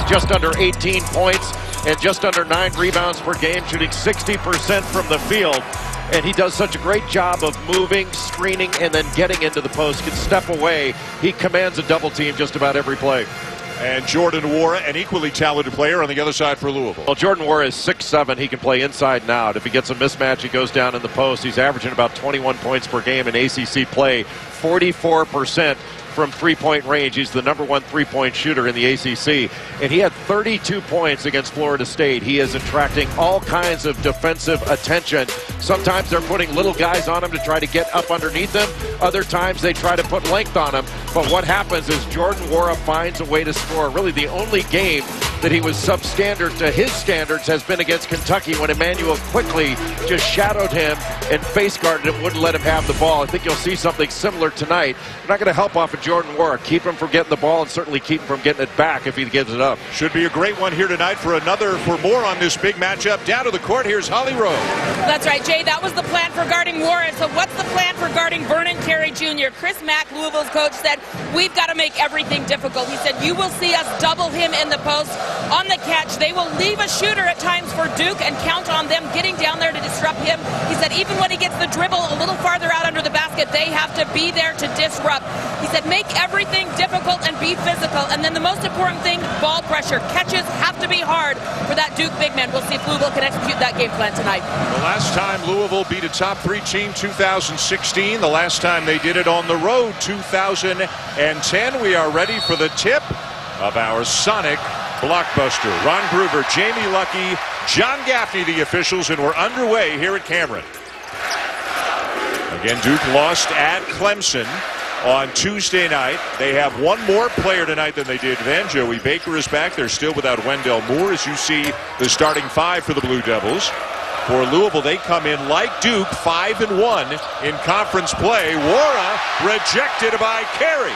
just under 18 points and just under 9 rebounds per game, shooting 60% from the field. And he does such a great job of moving, screening, and then getting into the post. Can step away. He commands a double team just about every play. And Jordan Nwora, an equally talented player on the other side for Louisville. Well, Jordan Nwora is 6'7". He can play inside and out. If he gets a mismatch, he goes down in the post. He's averaging about 21 points per game in ACC play, 44% from three-point range. He's the #1 three-point shooter in the ACC. And he had 32 points against Florida State. He is attracting all kinds of defensive attention. Sometimes they're putting little guys on him to try to get up underneath him. Other times they try to put length on him. But what happens is Jordan Nwora finds a way to score. Really, the only game that he was substandard to his standards has been against Kentucky when Emmanuel quickly just shadowed him and face guarded him, wouldn't let him have the ball. I think you'll see something similar tonight. They're not going to help off of Jordan Nwora. Keep him from getting the ball and certainly keep him from getting it back if he gives it up. Should be a great one here tonight for more on this big matchup. Down to the court, here's Holly Rowe. That's right, Jay. That was the plan for guarding Nwora. So what's the plan for guarding Vernon Carey Jr.? Chris Mack, Louisville's coach, said, we've got to make everything difficult. He said, you will see us double him in the post. On the catch, they will leave a shooter at times for Duke and count on them getting down there to disrupt him. He said, even when he gets the dribble a little farther out under the basket, they have to be there to disrupt. He said, make everything difficult and be physical. And then the most important thing, ball pressure. Catches have to be hard for that Duke big man. We'll see if Louisville can execute that game plan tonight. The last time Louisville beat a top 3 team, 2016. The last time they did it on the road, 2010. We are ready for the tip of our Sonic blockbuster. Ron Gruber, Jamie Luckey, John Gaffney, the officials, and we're underway here at Cameron. Again, Duke lost at Clemson on Tuesday night. They have one more player tonight than they did then. Joey Baker is back. They're still without Wendell Moore, as you see the starting 5 for the Blue Devils. For Louisville, they come in like Duke, 5-1 in conference play. Nwora rejected by Carey.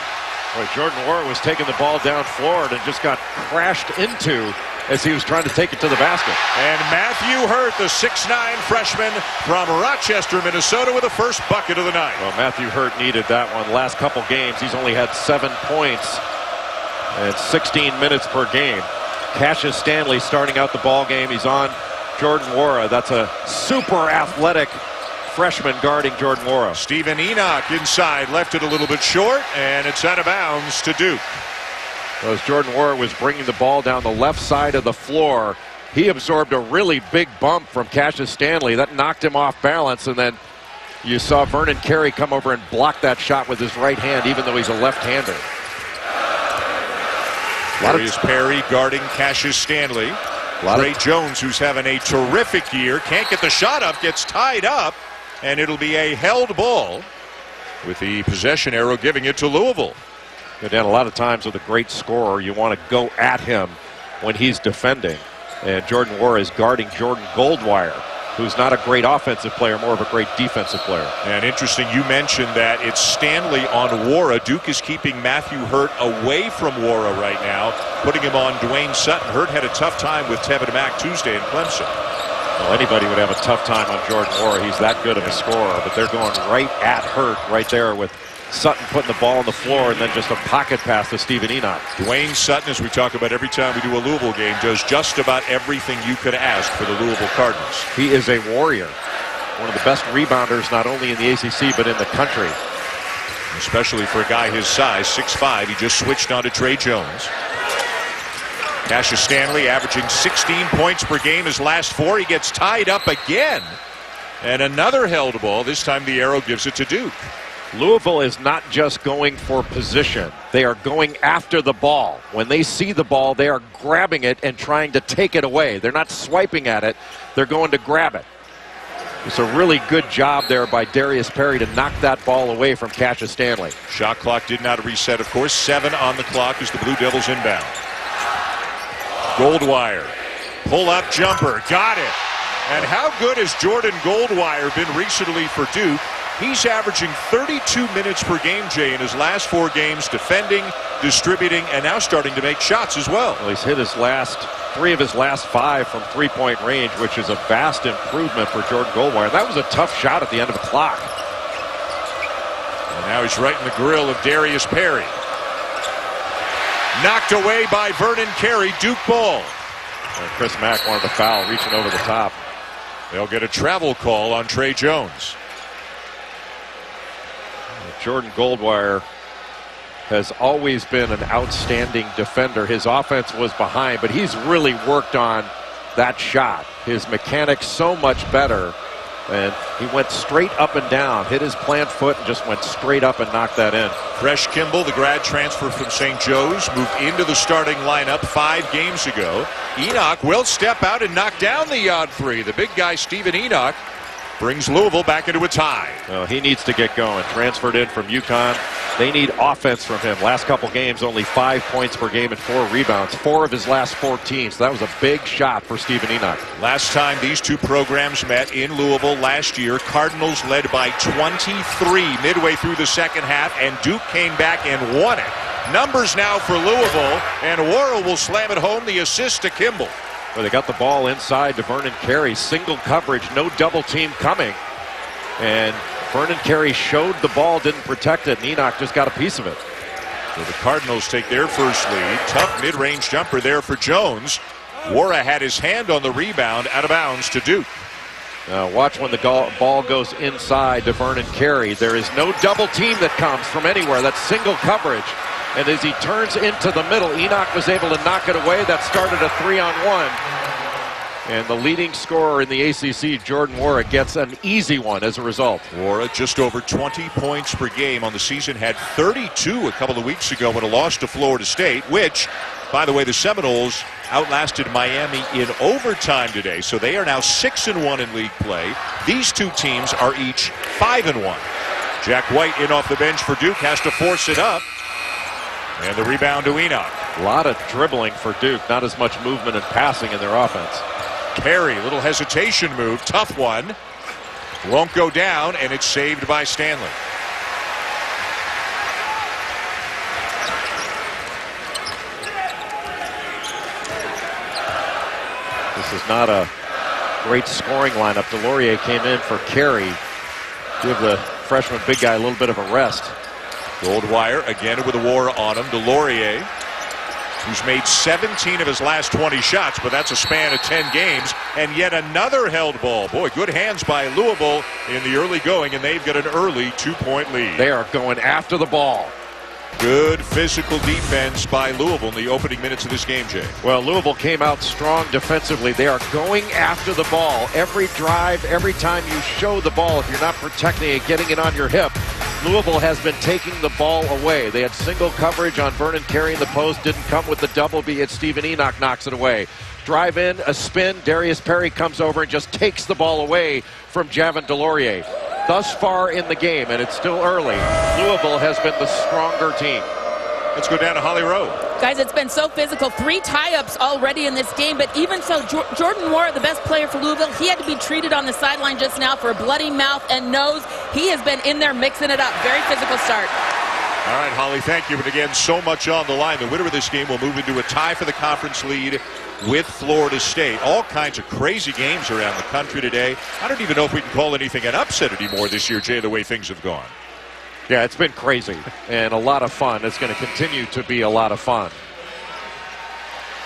Boy, Jordan Nwora was taking the ball down floor and just got crashed into as he was trying to take it to the basket. And Matthew Hurt, the 6'9 freshman from Rochester, Minnesota, with the first bucket of the night. Well, Matthew Hurt needed that one. Last couple games, he's only had 7 points and 16 minutes per game. Cassius Stanley starting out the ball game. He's on Jordan Nwora. That's a super athletic freshman guarding Jordan Nwora. Stephen Enoch inside, left it a little bit short, and it's out of bounds to Duke. As Jordan Nwora was bringing the ball down the left side of the floor, he absorbed a really big bump from Cassius Stanley. That knocked him off balance, and then you saw Vernon Carey come over and block that shot with his right hand, even though he's a left-hander. Darius Perry guarding Cassius Stanley. Ray Jones, who's having a terrific year, can't get the shot up, gets tied up, and it'll be a held ball with the possession arrow giving it to Louisville. Dan, a lot of times with a great scorer, you want to go at him when he's defending. And Jordan Nwora is guarding Jordan Goldwire, who's not a great offensive player, more of a great defensive player. And interesting, you mentioned that it's Stanley on Nwora. Duke is keeping Matthew Hurt away from Nwora right now, putting him on Dwayne Sutton. Hurt had a tough time with Tevin Mack Tuesday in Clemson. Well, anybody would have a tough time on Jordan Nwora. He's that good of a scorer, but they're going right at Hurt right there with Sutton putting the ball on the floor and then just a pocket pass to Stephen Enoch. Dwayne Sutton, as we talk about every time we do a Louisville game, does just about everything you could ask for the Louisville Cardinals. He is a warrior. One of the best rebounders not only in the ACC but in the country. Especially for a guy his size, 6'5". He just switched on to Trey Jones. Cassius Stanley averaging 16 points per game his last 4. He gets tied up again. And another held ball. This time the arrow gives it to Duke. Louisville is not just going for position. They are going after the ball. When they see the ball, they are grabbing it and trying to take it away. They're not swiping at it. They're going to grab it. It's a really good job there by Darius Perry to knock that ball away from Cassius Stanley. Shot clock did not reset, of course. 7 on the clock as the Blue Devils inbound. Goldwire. Pull-up jumper. Got it. And how good has Jordan Goldwire been recently for Duke? He's averaging 32 minutes per game, Jay, in his last 4 games, defending, distributing, and now starting to make shots as well. Well, he's hit his 3 of his last 5 from three-point range, which is a vast improvement for Jordan Goldwire. That was a tough shot at the end of the clock. And now he's right in the grill of Darius Perry. Knocked away by Vernon Carey. Duke ball. And Chris Mack wanted the foul, reaching over the top. They'll get a travel call on Trey Jones. Jordan Goldwire has always been an outstanding defender. His offense was behind, but he's really worked on that shot. His mechanics so much better. And he went straight up and down, hit his plant foot, and just went straight up and knocked that in. Fresh Kimball, the grad transfer from St. Joe's, moved into the starting lineup 5 games ago. Enoch will step out and knock down the odd three. The big guy, Stephen Enoch, brings Louisville back into a tie. Oh, he needs to get going. Transferred in from UConn. They need offense from him. Last couple games, only 5 points per game and 4 rebounds. 4 of his last 14. So that was a big shot for Stephen Enoch. Last time these two programs met in Louisville last year, Cardinals led by 23 midway through the second half, and Duke came back and won it. Numbers now for Louisville, and Worrell will slam it home, the assist to Kimball. Well, they got the ball inside to Vernon Carey. Single coverage, no double team coming. And Vernon Carey showed the ball, didn't protect it, and Enoch just got a piece of it. So the Cardinals take their first lead. Tough mid-range jumper there for Jones. Wara had his hand on the rebound, out of bounds to Duke. Now watch when the ball goes inside to Vernon Carey. There is no double team that comes from anywhere. That's single coverage. And as he turns into the middle, Enoch was able to knock it away. That started a 3-on-1. And the leading scorer in the ACC, Jordan Wara, gets an easy one as a result. Wara just over 20 points per game on the season. Had 32 a couple of weeks ago when a loss to Florida State, which, by the way, the Seminoles outlasted Miami in overtime today. So they are now 6-1 in league play. These two teams are each 5-1. Jack White in off the bench for Duke has to force it up. And the rebound to Enoch. A lot of dribbling for Duke, not as much movement and passing in their offense. Carey, little hesitation move, tough one. Won't go down, and it's saved by Stanley. This is not a great scoring lineup. Delorier came in for Carey. Give the freshman big guy a little bit of a rest. Goldwire again with a war on him. Delorier, who's made 17 of his last 20 shots, but that's a span of 10 games. And yet another held ball. Boy, good hands by Louisville in the early going, and they've got an early 2-point lead. They are going after the ball. Good physical defense by Louisville in the opening minutes of this game, Jay. Well, Louisville came out strong defensively. They are going after the ball. Every drive, every time you show the ball, if you're not protecting it, getting it on your hip, Louisville has been taking the ball away. They had single coverage on Vernon Carey in the post. Didn't come with the double B. It's Stephen Enoch knocks it away. Drive in, a spin. Darius Perry comes over and just takes the ball away from Javin Delorier. Thus far in the game, and it's still early, Louisville has been the stronger team. Let's go down to Holly Rowe. Guys, it's been so physical. 3 tie-ups already in this game, but even so, Jordan Wara, the best player for Louisville, he had to be treated on the sideline just now for a bloody mouth and nose. He has been in there mixing it up. Very physical start. All right, Holly, thank you. But again, so much on the line. The winner of this game will move into a tie for the conference lead with Florida State. All kinds of crazy games around the country today. I don't even know if we can call anything an upset anymore this year, Jay, the way things have gone. Yeah, it's been crazy and a lot of fun. It's going to continue to be a lot of fun.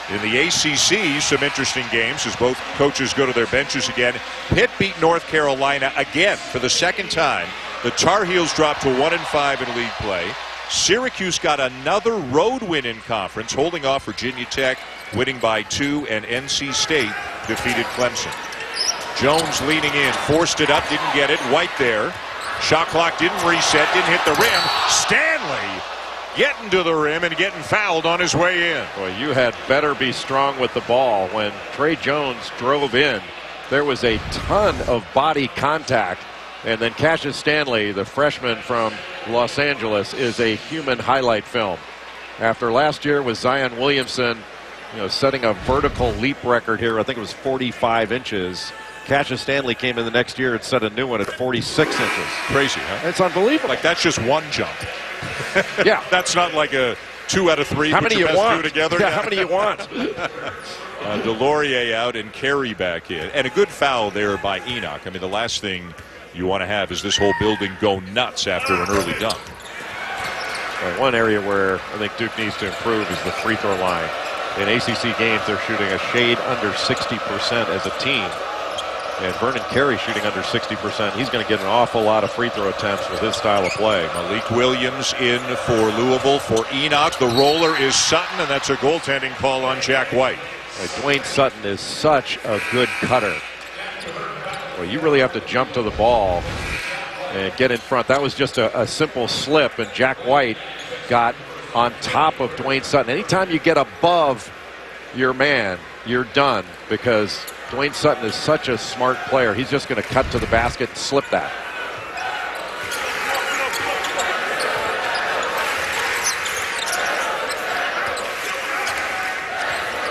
In the ACC, some interesting games as both coaches go to their benches again. Pitt beat North Carolina again for the second time. The Tar Heels dropped to 1-5 in league play. Syracuse got another road win in conference, holding off Virginia Tech, winning by 2, and NC State defeated Clemson. Jones leaning in, forced it up, didn't get it. White there. Shot clock didn't reset, didn't hit the rim. Stanley getting to the rim and getting fouled on his way in. Boy, you had better be strong with the ball. When Trey Jones drove in, there was a ton of body contact. And then Cassius Stanley, the freshman from Los Angeles, is a human highlight film. After last year with Zion Williamson, setting a vertical leap record here, I think it was 45 inches. Cassius Stanley came in the next year and set a new one at 46 inches. Crazy, huh? It's unbelievable. Like, that's just one jump. Yeah. That's not like a 2 out of 3. How many you want? Together. Yeah, how many you want? Delorier out and Carey back in. And a good foul there by Enoch. I mean, the last thing you want to have is this whole building go nuts after an early dunk. One area where I think Duke needs to improve is the free throw line. In ACC games, they're shooting a shade under 60% as a team. And Vernon Carey shooting under 60%. He's going to get an awful lot of free throw attempts with his style of play. Malik Williams in for Louisville. For Enoch, the roller is Sutton, and that's a goaltending call on Jack White. Dwayne Sutton is such a good cutter. Well, you really have to jump to the ball and get in front. That was just a simple slip, and Jack White got on top of Dwayne Sutton. Anytime you get above your man, you're done, because Dwayne Sutton is such a smart player. He's just going to cut to the basket and slip that.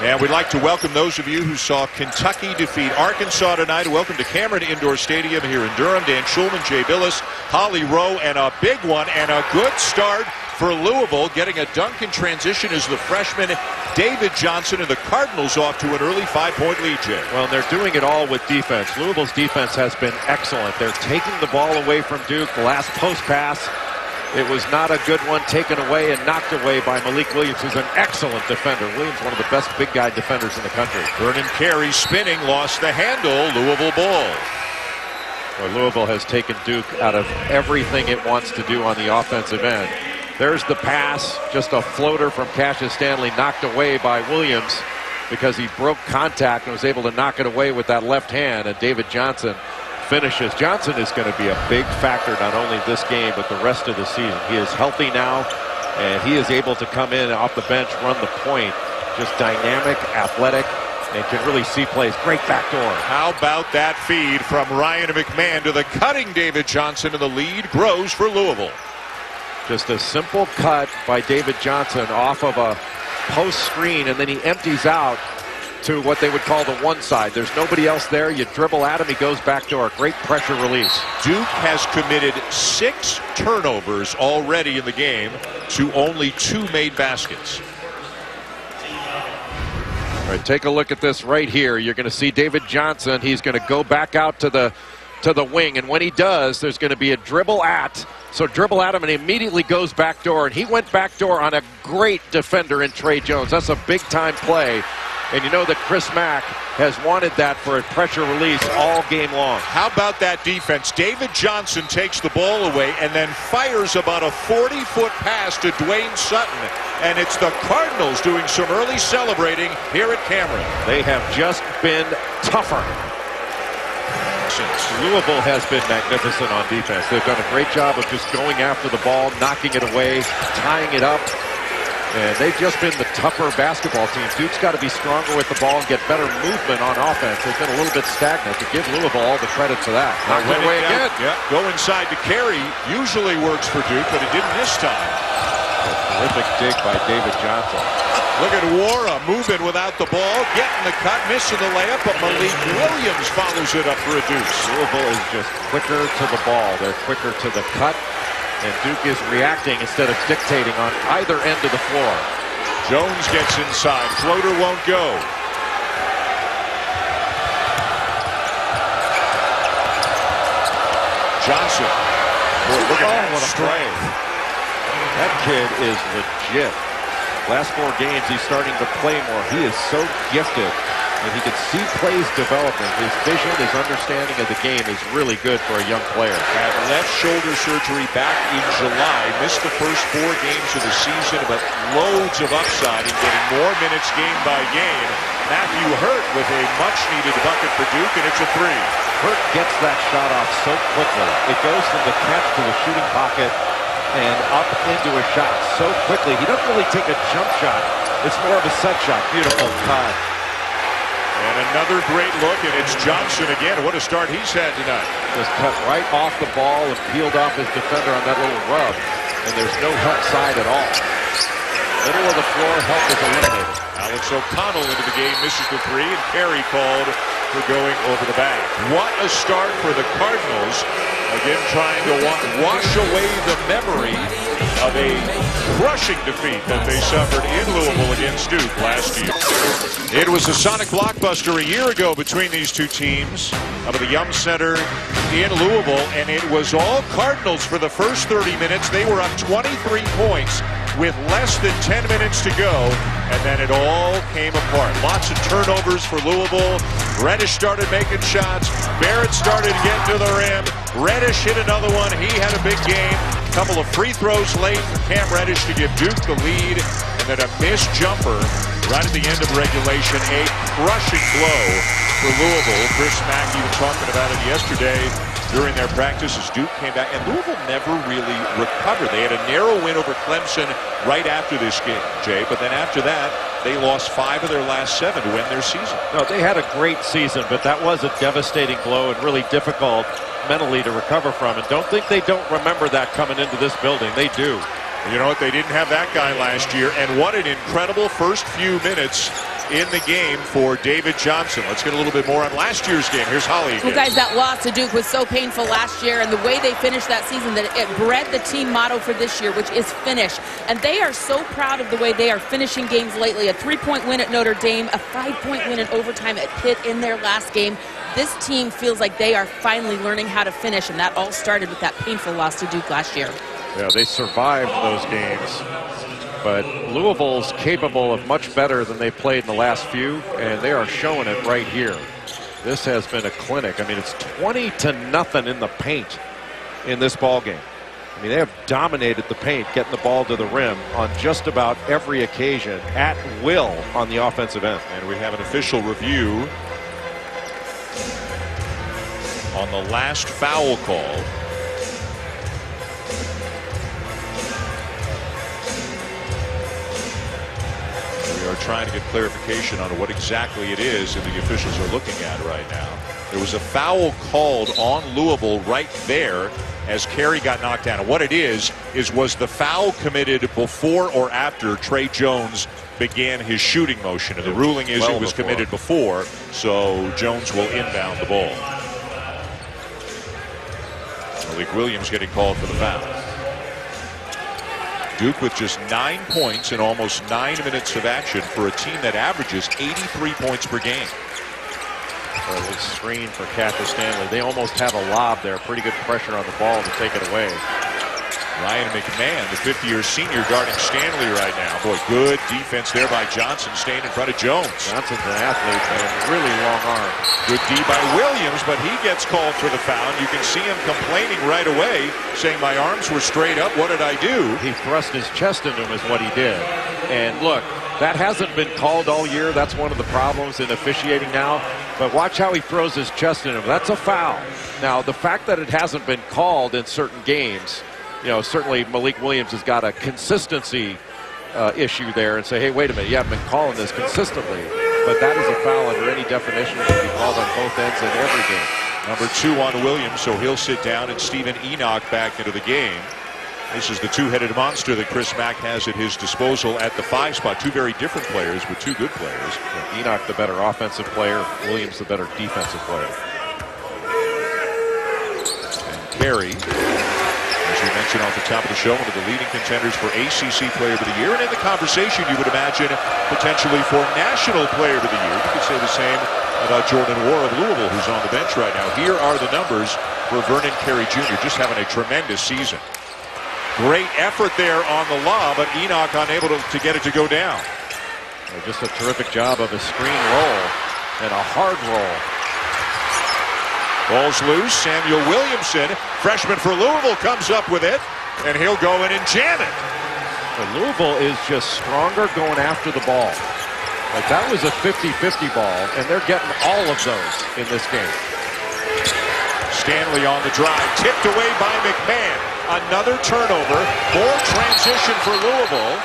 And we'd like to welcome those of you who saw Kentucky defeat Arkansas tonight. Welcome to Cameron Indoor Stadium here in Durham. Dan Schulman, Jay Billis, Holly Rowe, and a big one and a good start for Louisville. Getting a dunk in transition is the freshman David Johnson, and the Cardinals off to an early 5-point lead, Jay. Well, they're doing it all with defense. Louisville's defense has been excellent. They're taking the ball away from Duke. The last post pass, it was not a good one, taken away and knocked away by Malik Williams, who's an excellent defender. Williams, one of the best big guy defenders in the country. Vernon Carey spinning, lost the handle. Louisville ball. Well, Louisville has taken Duke out of everything it wants to do on the offensive end. There's the pass, just a floater from Cassius Stanley, knocked away by Williams because he broke contact and was able to knock it away with that left hand, and David Johnson finishes. Johnson is going to be a big factor not only this game but the rest of the season. He is healthy now, and he is able to come in off the bench, run the point. Just dynamic, athletic, and can really see plays. Great backdoor. How about that feed from Ryan McMahon to the cutting David Johnson, and the lead grows for Louisville. Just a simple cut by David Johnson off of a post screen, and then he empties out to what they would call the one side. There's nobody else there. You dribble at him, he goes backdoor. Great pressure release. Duke has committed 6 turnovers already in the game to only 2 made baskets. All right, take a look at this right here. You're going to see David Johnson. He's going to go back out to the wing, and when he does, there's going to be a dribble at. So dribble at him, and he immediately goes backdoor, and he went backdoor on a great defender in Trey Jones. That's a big-time play, and you know that Chris Mack has wanted that for a pressure release all game long. How about that defense? David Johnson takes the ball away and then fires about a 40-foot pass to Dwayne Sutton, and it's the Cardinals doing some early celebrating here at Cameron. They have just been tougher. Louisville has been magnificent on defense. They've done a great job of just going after the ball, knocking it away, tying it up. And they've just been the tougher basketball team. Duke's got to be stronger with the ball and get better movement on offense. They've been a little bit stagnant. To give Louisville all the credit for that. Knocked it away again. Yeah. Go inside to Carey. Usually works for Duke, but it didn't this time. A terrific dig by David Johnson. Look at Wara moving without the ball, getting the cut, missing the layup, but Malik Williams follows it up for a deuce. Louisville is just quicker to the ball. They're quicker to the cut, and Duke is reacting instead of dictating on either end of the floor. Jones gets inside. Floater won't go. Johnson. Boy, look at that. What a strength. That kid is legit. Last 4 games, he's starting to play more. He is so gifted, and he can see plays developing. His vision, his understanding of the game is really good for a young player. Had left shoulder surgery back in July. Missed the first 4 games of the season, but loads of upside in getting more minutes game by game. Matthew Hurt with a much-needed bucket for Duke, and it's a 3. Hurt gets that shot off so quickly. It goes from the catch to the shooting pocket and up into a shot so quickly. He doesn't really take a jump shot. It's more of a set shot. Beautiful cut. And another great look, and it's Johnson again. What a start he's had tonight. Just cut right off the ball and peeled off his defender on that little rub. And there's no help side at all. Middle of the floor, help is eliminated. Alex O'Connell into the game, misses the 3, and Carey called for going over the back. What a start for the Cardinals. Again, trying to wash away the memory of a crushing defeat that they suffered in Louisville against Duke last year. It was a sonic blockbuster a year ago between these two teams up at the Yum Center in Louisville, and it was all Cardinals for the first 30 minutes. They were up 23 points with less than 10 minutes to go, and then it all came apart. Lots of turnovers for Louisville. Reddish started making shots. Barrett started getting to the rim. Reddish hit another one. He had a big game. A couple of free throws late for Cam Reddish to give Duke the lead, and then a missed jumper right at the end of regulation. A crushing blow for Louisville. Chris Mackey was talking about it yesterday during their practice as Duke came back, and Louisville never really recovered. They had a narrow win over Clemson right after this game, Jay, but then after that, they lost 5 of their last 7 to win their season. No, they had a great season, but that was a devastating blow and really difficult mentally to recover from. And don't think they don't remember that coming into this building. They do. You know what? They didn't have that guy last year, and what an incredible first few minutes in the game for David Johnson. Let's get a little bit more on last year's game. Here's Holly again. Well, guys, that loss to Duke was so painful last year, and the way they finished that season, that it bred the team motto for this year, which is finish. And they are so proud of the way they are finishing games lately. A 3-point win at Notre Dame, a 5-point win in overtime at Pitt in their last game. This team feels like they are finally learning how to finish, and that all started with that painful loss to Duke last year. Yeah, they survived those games. But Louisville's capable of much better than they've played in the last few, and they are showing it right here. This has been a clinic. I mean, it's 20-0 in the paint in this ball game. I mean, they have dominated the paint, getting the ball to the rim on just about every occasion at will on the offensive end. And we have an official review on the last foul call. We are trying to get clarification on what exactly it is that the officials are looking at right now. There was a foul called on Louisville right there as Carey got knocked down. And what it is was the foul committed before or after Trey Jones began his shooting motion. And the ruling is it was committed before, so Jones will inbound the ball. Malik Williams getting called for the foul. Duke with just 9 points in almost 9 minutes of action for a team that averages 83 points per game. Early screen for Cassius Stanley. They almost have a lob there. Pretty good pressure on the ball to take it away. Ryan McMahon, the 50-year senior, guarding Stanley right now. Boy, good defense there by Johnson, staying in front of Jones. Johnson's an athlete and really long arm. Good D by Williams, but he gets called for the foul. You can see him complaining right away, saying, my arms were straight up. What did I do? He thrust his chest into him is what he did. And look, that hasn't been called all year. That's one of the problems in officiating now. But watch how he throws his chest into him. That's a foul. Now, the fact that it hasn't been called in certain games, you know, certainly Malik Williams has got a consistency issue there and say, hey, wait a minute, you haven't been calling this consistently. But that is a foul under any definition. It can be called on both ends in every game. Number 2 on Williams, so he'll sit down, and Stephen Enoch back into the game. This is the two-headed monster that Chris Mack has at his disposal at the 5 spot. 2 very different players with 2 good players. Yeah, Enoch the better offensive player, Williams the better defensive player. And Carey, as we mentioned off the top of the show, one of the leading contenders for ACC Player of the Year. And in the conversation, you would imagine potentially for National Player of the Year. You could say the same about Jordan Ware of Louisville, who's on the bench right now. Here are the numbers for Vernon Carey Jr., just having a tremendous season. Great effort there on the lob, but Enoch unable to get it to go down. Just a terrific job of a screen roll and a hard roll. Ball's loose. Samuel Williamson, freshman for Louisville, comes up with it, and he'll go in and jam it. Well, Louisville is just stronger going after the ball. Like, that was a 50-50 ball, and they're getting all of those in this game. Stanley on the drive, tipped away by McMahon. Another turnover, more transition for Louisville,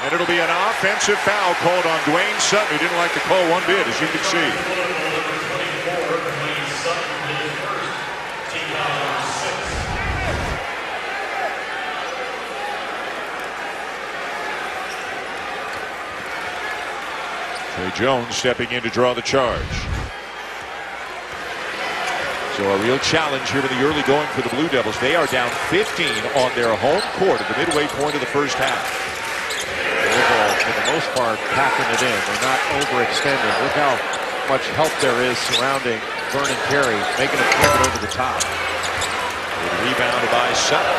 and it'll be an offensive foul called on Dwayne Sutton, who didn't like the call one bit, as you can see. Trey Jones stepping in to draw the charge. So a real challenge here in the early going for the Blue Devils. They are down 15 on their home court at the midway point of the first half. Louisville, for the most part, packing it in. They're not overextending. Look how much help there is surrounding Vernon Carey, making him flip it over the top. Rebounded by Sutton,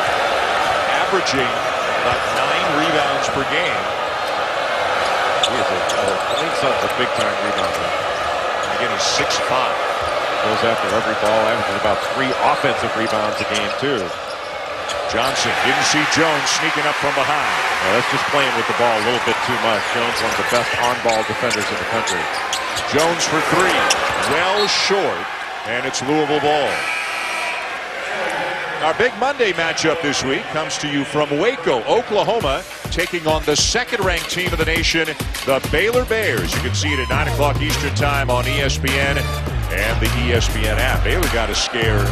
averaging about 9 rebounds per game. Wayne Sutton's a big-time rebounder. Again, he's 6'5". Goes after every ball, averages about 3 offensive rebounds a game, too. Johnson didn't see Jones sneaking up from behind. Well, that's just playing with the ball a little bit too much. Jones, one of the best on-ball defenders in the country. Jones for 3. Well short, and it's Louisville ball. Our big Monday matchup this week comes to you from Waco, Oklahoma, taking on the second-ranked team of the nation, the Baylor Bears. You can see it at 9 o'clock Eastern Time on ESPN and the ESPN app. Baylor got a scare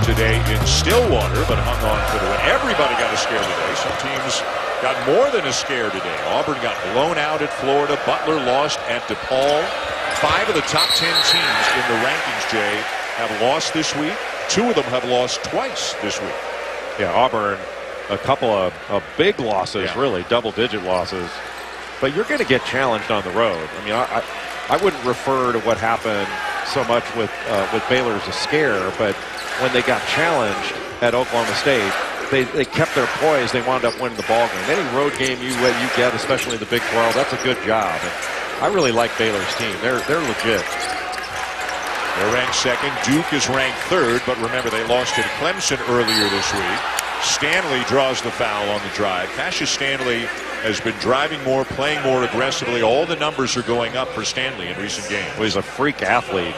today in Stillwater, but hung on for the win. Everybody got a scare today. Some teams got more than a scare today. Auburn got blown out at Florida. Butler lost at DePaul. 5 of the top 10 teams in the rankings, Jay, have lost this week. 2 of them have lost twice this week. Yeah, Auburn, a couple of big losses, really, double-digit losses. But you're going to get challenged on the road. I mean, I wouldn't refer to what happened so much with Baylor as a scare, but when they got challenged at Oklahoma State, they kept their poise. They wound up winning the ball game. Any road game you get, especially in the Big 12, that's a good job. And I really like Baylor's team. They're legit. They're ranked second. Duke is ranked third, but remember they lost to Clemson earlier this week. Stanley draws the foul on the drive. Cassius Stanley has been driving more, playing more aggressively. All the numbers are going up for Stanley in recent games. Well, he's a freak athlete,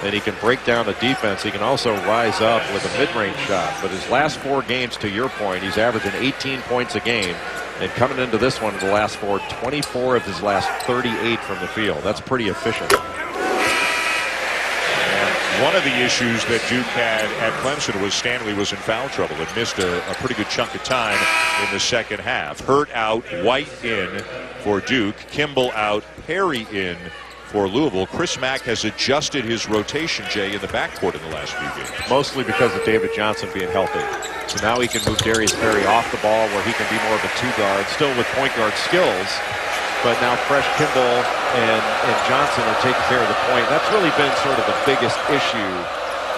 and he can break down the defense. He can also rise up with a mid-range shot. But his last 4 games, to your point, he's averaging 18 points a game. And coming into this one, in the last 4, 24 of his last 38 from the field. That's pretty efficient. One of the issues that Duke had at Clemson was Stanley was in foul trouble and missed a pretty good chunk of time in the second half. Hurt out, White in for Duke, Kimball out, Perry in for Louisville. Chris Mack has adjusted his rotation, Jay, in the backcourt in the last few games. Mostly because of David Johnson being healthy. So now he can move Darius Perry off the ball where he can be more of a 2-guard, still with point guard skills. But now fresh Kimball and Johnson are taking care of the point. That's really been sort of the biggest issue,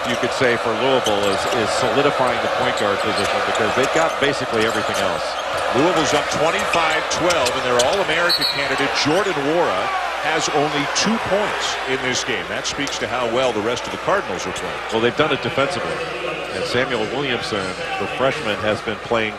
you could say, for Louisville is solidifying the point guard position because they've got basically everything else. Louisville's up 25-12, and their All-America candidate, Jordan Nwora, has only 2 points in this game. That speaks to how well the rest of the Cardinals are playing. Well, they've done it defensively. And Samuel Williamson, the freshman, has been playing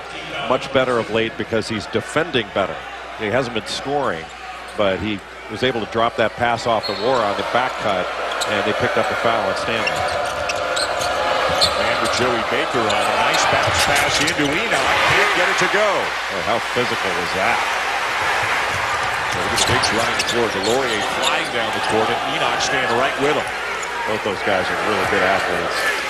much better of late because he's defending better. He hasn't been scoring, but he was able to drop that pass off to Nwora on the back cut, and they picked up the foul on Stanley. And with Joey Baker on a nice bounce pass into Enoch. Can't get it to go. Oh, how physical was that? So the Bigs running the floor. Delorier flying down the court, and Enoch staying right with him. Both those guys are really good athletes.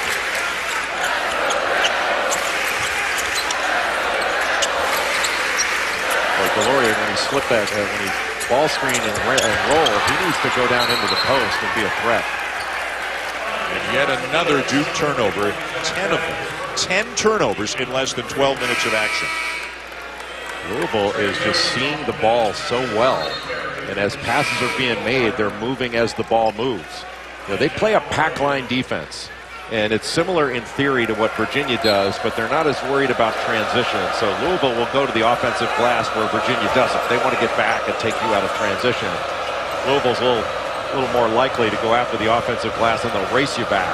Delorier, when he slipped that, when he ball screen and roll, he needs to go down into the post and be a threat. And yet another Duke turnover, 10 of them. 10 turnovers in less than 12 minutes of action. Louisville is just seeing the ball so well, and as passes are being made, they're moving as the ball moves. You know, they play a pack line defense. And it's similar in theory to what Virginia does, but they're not as worried about transition. So Louisville will go to the offensive glass where Virginia doesn't. They want to get back and take you out of transition. Louisville's a little more likely to go after the offensive glass, and they'll race you back.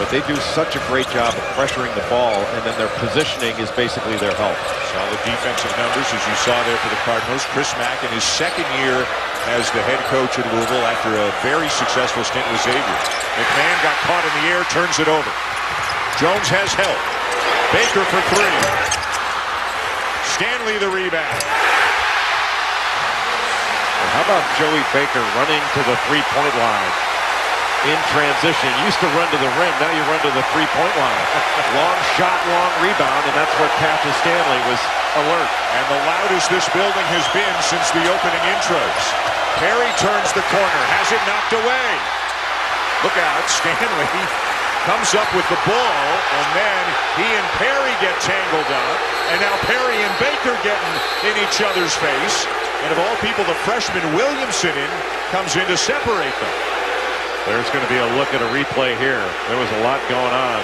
But they do such a great job of pressuring the ball, and then their positioning is basically their help. Solid defensive numbers, as you saw there for the Cardinals. Chris Mack in his second year as the head coach at Louisville after a very successful stint with Xavier. McMahon got caught in the air, turns it over. Jones has help. Baker for 3. Stanley the rebound. And how about Joey Baker running to the three-point line in transition? Used to run to the rim, now you run to the three-point line. Long shot, long rebound, and that's where Cassius Stanley was alert. And the loudest this building has been since the opening intros. Perry turns the corner, has it knocked away. Look out, Stanley comes up with the ball, and then he and Perry get tangled up, and now Perry and Baker getting in each other's face, and of all people, the freshman Williamson comes in to separate them. There's going to be a look at a replay here. There was a lot going on.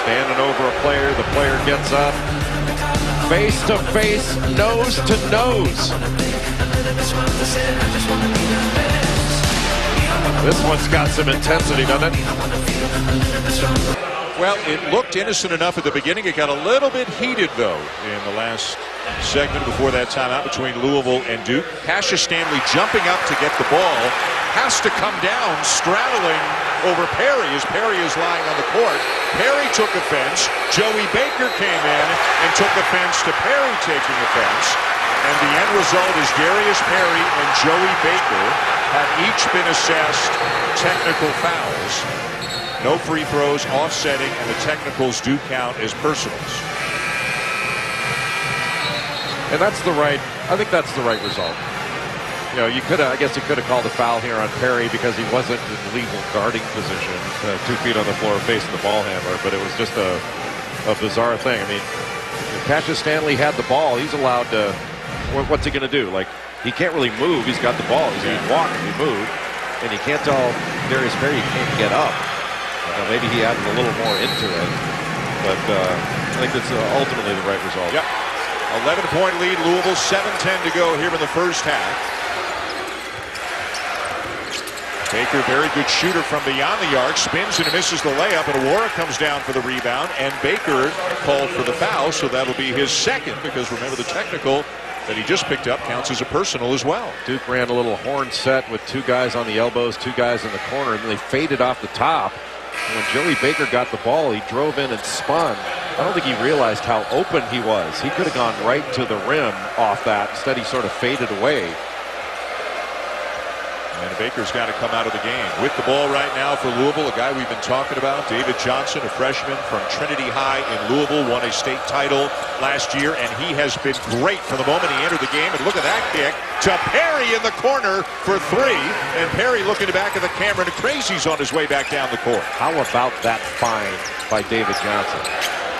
Standing over a player, the player gets up. Face to face, nose to nose. This one's got some intensity, doesn't it? Well, it looked innocent enough at the beginning. It got a little bit heated, though, in the last segment before that timeout between Louisville and Duke. Cassius Stanley jumping up to get the ball, has to come down, straddling over Perry as Perry is lying on the court. Perry took offense. Joey Baker came in and took offense to Perry taking offense. And the end result is Darius Perry and Joey Baker have each been assessed technical fouls. No free throws, offsetting, and the technicals do count as personals. And that's the right, I think that's the right result. You know, I guess you could have called a foul here on Perry because he wasn't in legal guarding position, 2 feet on the floor facing the ball handler, but it was just a bizarre thing. I mean, if Cassius Stanley had the ball, he's allowed to, what's he going to do? Like, he can't really move. He's got the ball. He'd walk if he moved, and you can't tell Darius Perry he can't get up. Maybe he added a little more into it, but I think it's ultimately the right result. Yep. 11-point lead, Louisville, 7:10 to go here in the first half. Baker, very good shooter from beyond the arc, spins and misses the layup, and Awara comes down for the rebound, and Baker called for the foul, so that'll be his second, because remember the technical that he just picked up counts as a personal as well. Duke ran a little horn set with 2 guys on the elbows, 2 guys in the corner, and then they faded off the top. And when Joey Baker got the ball, he drove in and spun. I don't think he realized how open he was. He could have gone right to the rim off that. Instead, he sort of faded away. And Baker's got to come out of the game. With the ball right now for Louisville, a guy we've been talking about, David Johnson, a freshman from Trinity High in Louisville, won a state title last year, and he has been great from the moment he entered the game. And look at that kick to Perry in the corner for 3. And Perry looking back at the camera, and Crazy's on his way back down the court. How about that find by David Johnson?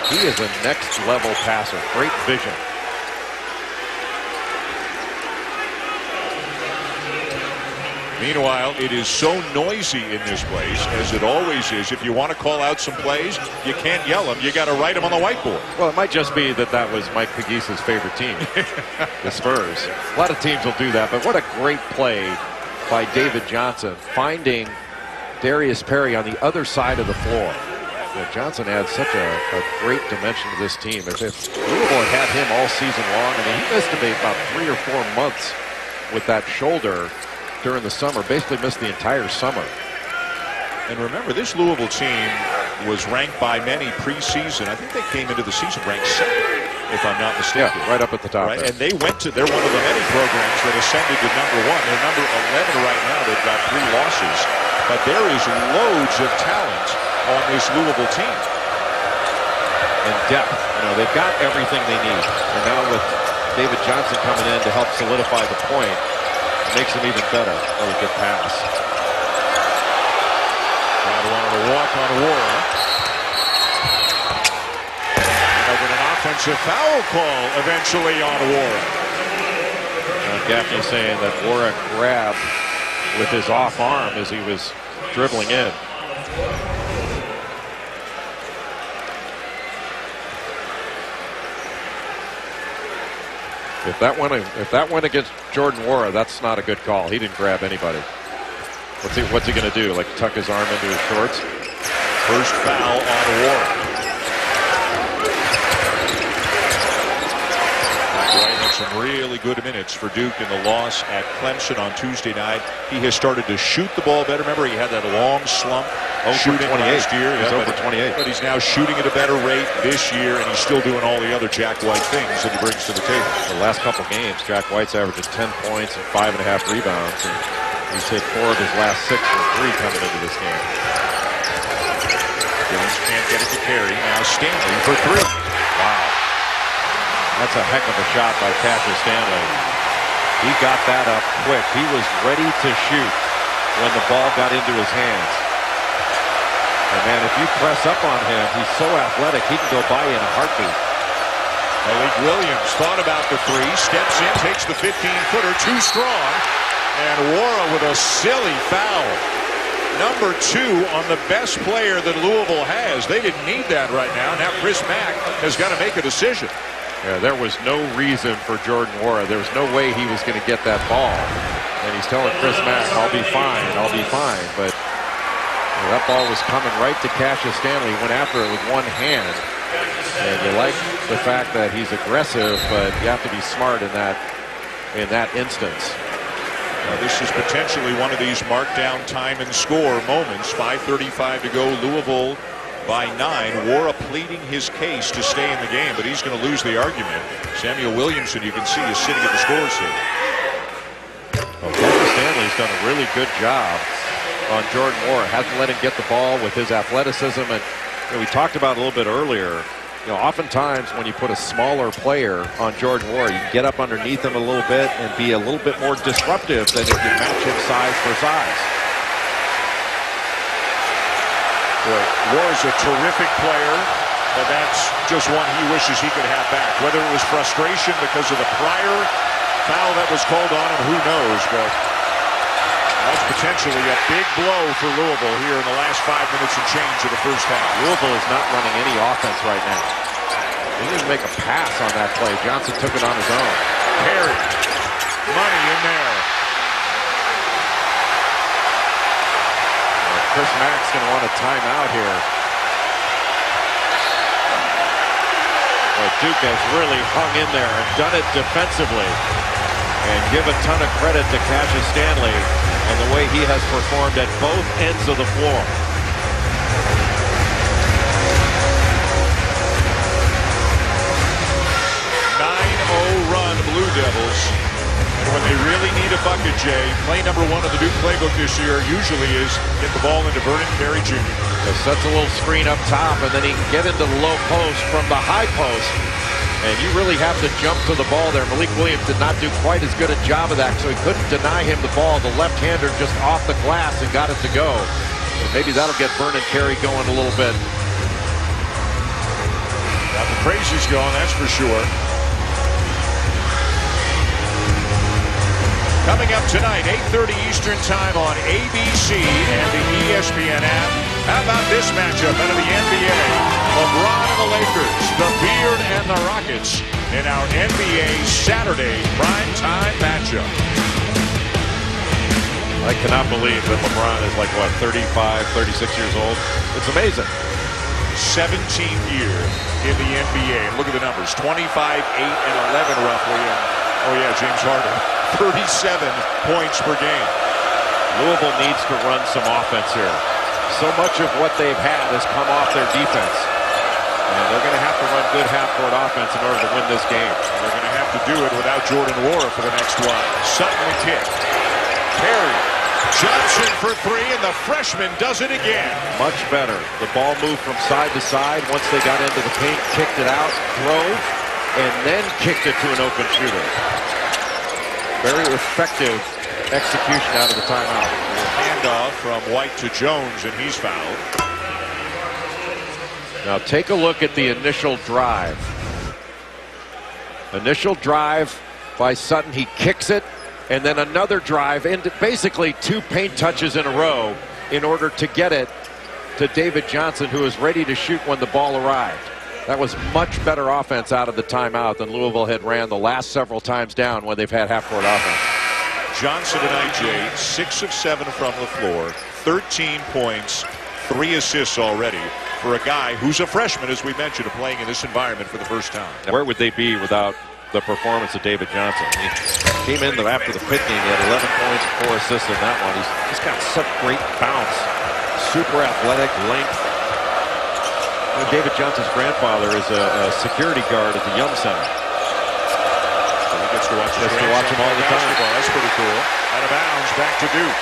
He is a next-level passer. Great vision. Meanwhile, it is so noisy in this place, as it always is. If you want to call out some plays, you can't yell them. You got to write them on the whiteboard. Well, it might just be that was Mike Peguesa's favorite team, the Spurs. A lot of teams will do that, but what a great play by David Johnson, finding Darius Perry on the other side of the floor. Johnson adds such a great dimension to this team. If Louisville had him all season long, I mean, he missed about 3 or 4 months with that shoulder during the summer, basically missed the entire summer. And remember, this Louisville team was ranked by many preseason. I think they came into the season ranked 2nd, if I'm not mistaken. Yeah, right up at the top. Right? And they're one of the many programs that ascended to number 1. They're number 11 right now. They've got 3 losses. But there is loads of talent on this Louisville team. And depth. They've got everything they need. And now with David Johnson coming in to help solidify the point, it makes them even better. Oh, a good pass. Wanted to walk on Awara. And with an offensive foul call eventually on Awara. Gaffney saying that Awara grabbed with his off arm as he was dribbling in. If that went against Jordan Awara, that's not a good call. He didn't grab anybody. What's he going to do? Like tuck his arm into his shorts? First foul on Awara. White had some really good minutes for Duke in the loss at Clemson on Tuesday night. He has started to shoot the ball better. Remember, he had that long slump shooting last year. He's over 28. But he's now shooting at a better rate this year, and he's still doing all the other Jack White things that he brings to the table. The last couple games, Jack White's averaging 10 points and 5.5 rebounds. And he's hit 4 of his last 6 from 3 coming into this game. Jones can't get it to Carey. Now Stanley for 3. Wow. That's a heck of a shot by Cassius Stanley. He got that up quick. He was ready to shoot when the ball got into his hands. And man, if you press up on him, he's so athletic, he can go by you in a heartbeat. Malik Williams thought about the three, steps in, takes the 15-footer, too strong, and Wara with a silly foul. Number 2 on the best player that Louisville has. They didn't need that right now. Now Chris Mack has got to make a decision. Yeah, there was no reason for Jordan Wara. There was no way he was going to get that ball. And he's telling Chris Mack, I'll be fine, I'll be fine. But that ball was coming right to Cassius Stanley. He went after it with one hand. And you like the fact that he's aggressive, but you have to be smart in that instance. This is potentially one of these markdown time and score moments. 5:35 to go. Louisville by 9. Wara pleading his case to stay in the game, but he's going to lose the argument. Samuel Williamson, you can see, is sitting at the score sheet. Well, Cassius Stanley's done a really good job on Jordan Wara. Hasn't let him get the ball with his athleticism. And we talked about a little bit earlier. Oftentimes when you put a smaller player on Jordan Wara, you can get up underneath him a little bit and be a little bit more disruptive than if you match him size for size. Wara's a terrific player, but that's just one he wishes he could have back. Whether it was frustration because of the prior foul that was called on him, who knows, but that's potentially a big blow for Louisville here in the last 5 minutes and change of the first half. Louisville is not running any offense right now. He didn't make a pass on that play. Johnson took it on his own. Perry, money in there. Chris Mack's going to want a timeout here. Well, Duke has really hung in there and done it defensively. And give a ton of credit to Cassius Stanley and the way he has performed at both ends of the floor. 9-0 run, Blue Devils. And when they really need a bucket, Jay, play number 1 of the Duke playbook this year usually is get the ball into Vernon Carey Jr. He sets a little screen up top, and then he can get into the low post from the high post. And you really have to jump to the ball there. Malik Williams did not do quite as good a job of that, so he couldn't deny him the ball. The left-hander just off the glass and got it to go. And maybe that'll get Vernon Carey going a little bit. Got the crazies going, that's for sure. Coming up tonight, 8:30 Eastern Time on ABC and the ESPN app. How about this matchup out of the NBA? LeBron and the Lakers, the Beard and the Rockets in our NBA Saturday primetime matchup. I cannot believe that LeBron is like, what, 35, 36 years old? It's amazing. 17th year in the NBA. And look at the numbers, 25, 8, and 11 roughly. And, oh yeah, James Harden, 37 points per game. Louisville needs to run some offense here. So much of what they've had has come off their defense. And they're going to have to run good half-court offense in order to win this game. And they're going to have to do it without Jordan Wara for the next one. Sutton the kick. Perry. Johnson for 3, and the freshman does it again. Much better. The ball moved from side to side. Once they got into the paint, kicked it out, drove, and then kicked it to an open shooter. Very effective execution out of the timeout. Handoff from White to Jones, and he's fouled. Now take a look at the initial drive. Initial drive by Sutton. He kicks it, and then another drive into basically 2 paint touches in a row in order to get it to David Johnson, who was ready to shoot when the ball arrived. That was much better offense out of the timeout than Louisville had ran the last several times down when they've had half-court offense. Johnson tonight, Jay, 6 of 7 from the floor, 13 points, 3 assists already for a guy who's a freshman, as we mentioned, playing in this environment for the first time. Where would they be without the performance of David Johnson? He came in after the Pitt game. He had 11 points, 4 assists in that one. He's got such great bounce, super athletic, length. David Johnson's grandfather is a security guard at the Yum Center. So he gets to watch him all the time. That's pretty cool. Out of bounds, back to Duke.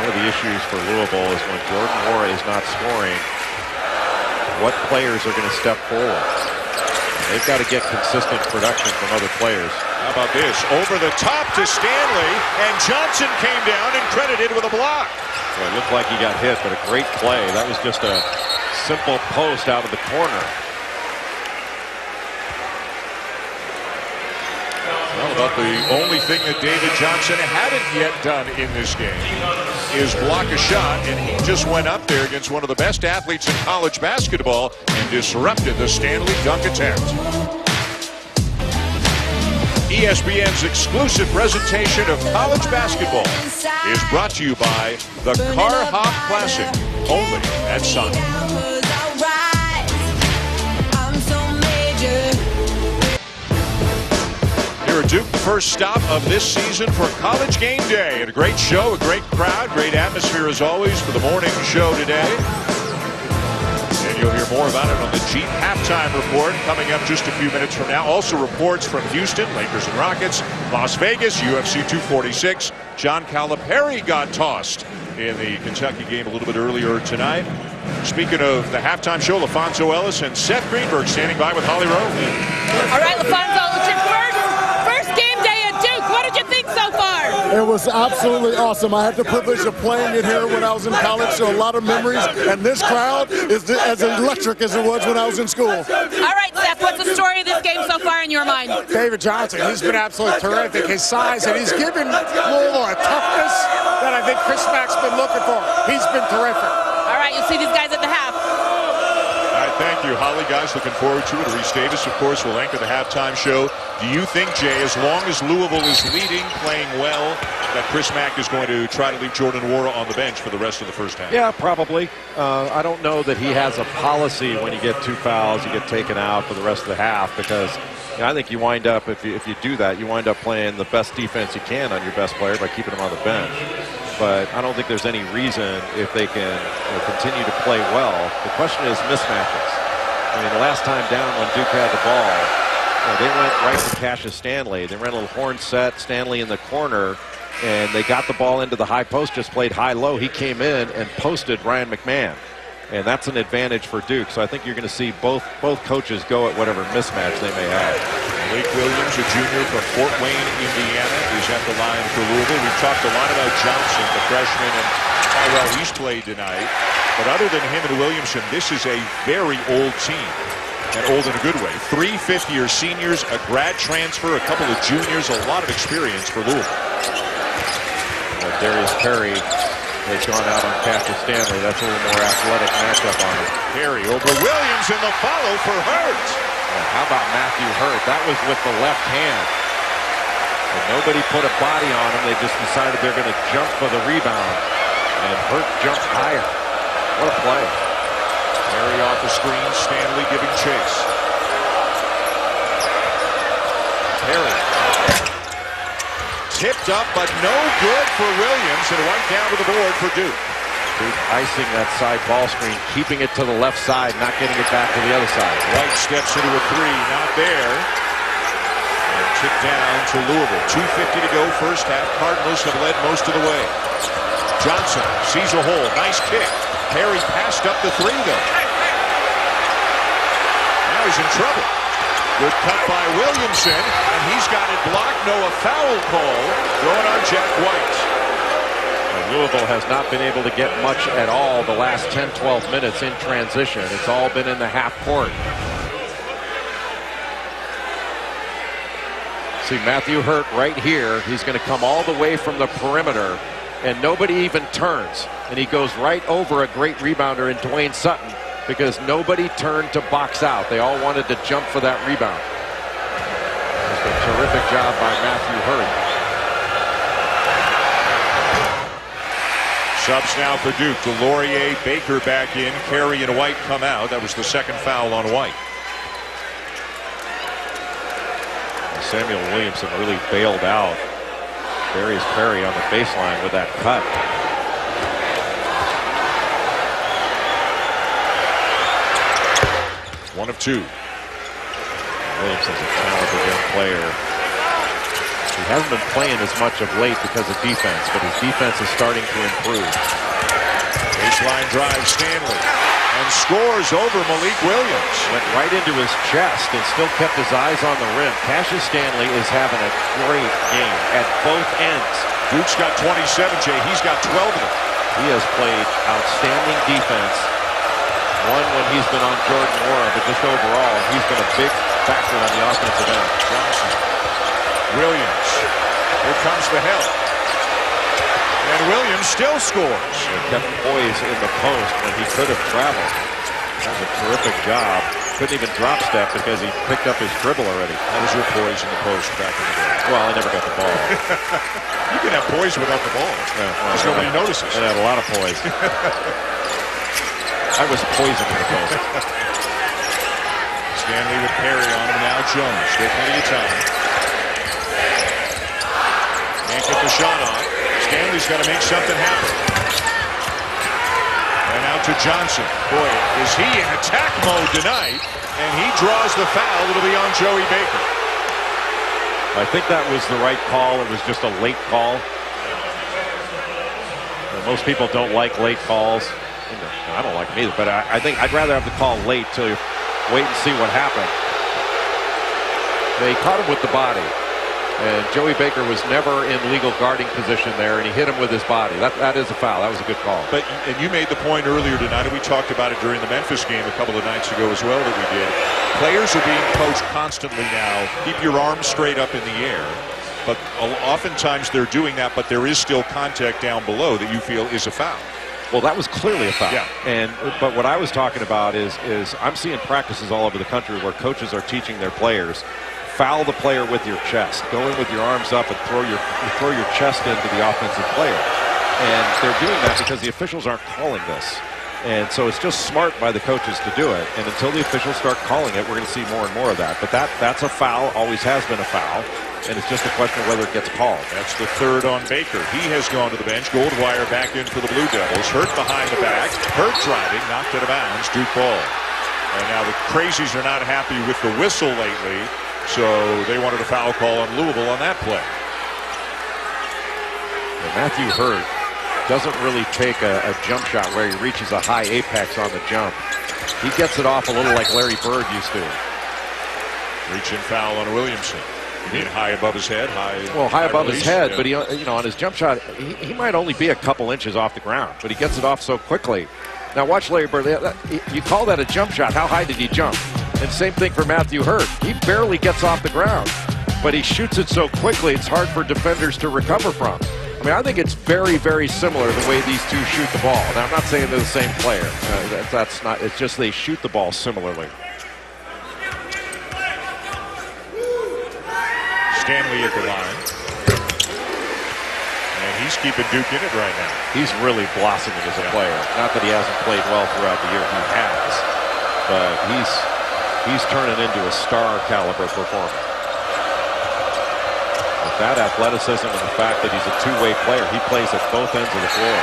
One of the issues for Louisville is when Jordan Wara is not scoring, what players are going to step forward. And they've got to get consistent production from other players. How about this? Over the top to Stanley, and Johnson came down and credited with a block. Well, it looked like he got hit, but a great play. That was just a simple post out of the corner. Well, about the only thing that David Johnson hadn't yet done in this game is block a shot, and he just went up there against one of the best athletes in college basketball and disrupted the Stanley dunk attempt. ESPN's exclusive presentation of college basketball is brought to you by the Car Hop Classic, only at Sonic. Here at Duke, first stop of this season for College Game Day. And a great show, a great crowd, great atmosphere as always for the morning show today. And you'll hear more about it on the Jeep halftime report coming up just a few minutes from now. Also reports from Houston, Lakers and Rockets, Las Vegas, UFC 246. John Calipari got tossed in the Kentucky game a little bit earlier tonight. Speaking of the halftime show, LaFonso Ellis and Seth Greenberg standing by with Holly Rowe. All right, LaFonso, it's your first game day at Duke. What did you think so far? It was absolutely awesome. I had the privilege of playing it here when I was in college, so a lot of memories. And this crowd is as electric as it was when I was in school. All right, Seth, what's the story of this game so far in your mind? David Johnson, he's been absolutely terrific. His size, and he's given Louisville a toughness that I think Chris Mack's been looking for. He's been terrific. All right, you'll see these guys at the half. All right, thank you, Holly. Guys, looking forward to it. Reese Davis, of course, will anchor the halftime show. Do you think, Jay, as long as Louisville is leading, playing well, that Chris Mack is going to try to leave Jordan Nwora on the bench for the rest of the first half? Yeah, probably. I don't know that he has a policy when you get 2 fouls, you get taken out for the rest of the half, because I think you wind up, if you do that, you wind up playing the best defense you can on your best player by keeping him on the bench. But I don't think there's any reason if they can continue to play well. The question is mismatches. I mean, the last time down when Duke had the ball, they went right to Cassius Stanley. They ran a little horn set, Stanley in the corner, and they got the ball into the high post, just played high-low. He came in and posted Ryan McMahon. And that's an advantage for Duke. So I think you're going to see both coaches go at whatever mismatch they may have. Blake Williams, a junior from Fort Wayne, Indiana, is at the line for Louisville. We've talked a lot about Johnson, the freshman, and how well he's played tonight. But other than him and Williamson, this is a very old team. And old in a good way. 3 fifth-year seniors, a grad transfer, a couple of juniors, a lot of experience for Louisville. Darius Perry has gone out on Cassius Stanley. That's a little more athletic matchup on him. Perry over Williams in the follow for Hurt. How about Matthew Hurt? That was with the left hand. And nobody put a body on him. They just decided they're going to jump for the rebound. And Hurt jumped higher. What a play. Perry off the screen, Stanley giving chase. Perry. Tipped up, but no good for Williams, and right down to the board for Duke. Duke icing that side ball screen, keeping it to the left side, not getting it back to the other side. White steps into a three, not there. And tipped down to Louisville. 2:50 to go, first half. Cardinals have led most of the way. Johnson sees a hole, nice kick. Perry passed up the three, though. Now he's in trouble. Good cut by Williamson, and he's got it blocked. No, a foul call going on Jack White. And Louisville has not been able to get much at all the last 10-12 minutes in transition. It's all been in the half court. See Matthew Hurt right here. He's going to come all the way from the perimeter, and nobody even turns. And he goes right over a great rebounder in Dwayne Sutton, because nobody turned to box out. They all wanted to jump for that rebound. Just a terrific job by Matthew Hurt. Subs now for Duke. DeLaurier, Baker back in. Carey and White come out. That was the second foul on White. Samuel Williamson really bailed out Darius Perry on the baseline with that cut. One of two. Williamson's a talented young player. He hasn't been playing as much of late because of defense, but his defense is starting to improve. Baseline drive, Stanley. And scores over Malik Williams. Went right into his chest and still kept his eyes on the rim. Cassius Stanley is having a great game at both ends. Duke's got 27, Jay. He's got 12 of them. He has played outstanding defense. One when he's been on Jordan Nwora, but just overall, he's been a big factor on the offensive end. Johnson. Williams. Here comes the help. And Williams still scores. He kept poise in the post when he could have traveled. That was a terrific job. Couldn't even drop step because he picked up his dribble already. How was your poise in the post back in the day? Well, I never got the ball. You can have poise without the ball. Because nobody notices. I had a lot of poise. I was poisoned in the post. Stanley with Perry on him now. Jones. Still plenty of time. Can't get the shot on. Stanley's got to make something happen. And out to Johnson. Boy, is he in attack mode tonight. And he draws the foul. It'll be on Joey Baker. I think that was the right call. It was just a late call. Most people don't like late calls. I don't like them either, but I think I'd rather have the call late till you wait and see what happened. They caught him with the body. And Joey Baker was never in legal guarding position there, and he hit him with his body. That is a foul. That was a good call. And you made the point earlier tonight, and we talked about it during the Memphis game a couple of nights ago as well that we did. Players are being coached constantly now. Keep your arms straight up in the air. But oftentimes they're doing that, but there is still contact down below that you feel is a foul. Well, that was clearly a foul. Yeah. But what I was talking about is I'm seeing practices all over the country where coaches are teaching their players, foul the player with your chest. Go in with your arms up and throw your chest into the offensive player. And they're doing that because the officials aren't calling this. And so it's just smart by the coaches to do it. And until the officials start calling it, we're going to see more and more of that. But that's a foul, always has been a foul. And it's just a question of whether it gets called. That's the third on Baker. He has gone to the bench. Goldwire back in for the Blue Devils. Hurt behind the back. Hurt driving. Knocked out of bounds. Duke ball. And now the Crazies are not happy with the whistle lately. So they wanted a foul call on Louisville on that play. And Matthew Hurt doesn't really take a jump shot where he reaches a high apex on the jump. He gets it off a little like Larry Bird used to. Reaching foul on Williamson. You mean high above his head? High above his head, but he, on his jump shot, he might only be a couple inches off the ground, but he gets it off so quickly. Now watch Larry Bird. You call that a jump shot? How high did he jump? And same thing for Matthew Hurt. He barely gets off the ground, but he shoots it so quickly it's hard for defenders to recover from. I mean, I think it's very, very similar the way these two shoot the ball. Now, I'm not saying they're the same player. That's not. It's just they shoot the ball similarly. Stanley at the line. And he's keeping Duke in it right now. He's really blossoming as a player. Not that he hasn't played well throughout the year. He has. But he's turning into a star caliber performer. With that athleticism and the fact that he's a two-way player, he plays at both ends of the floor.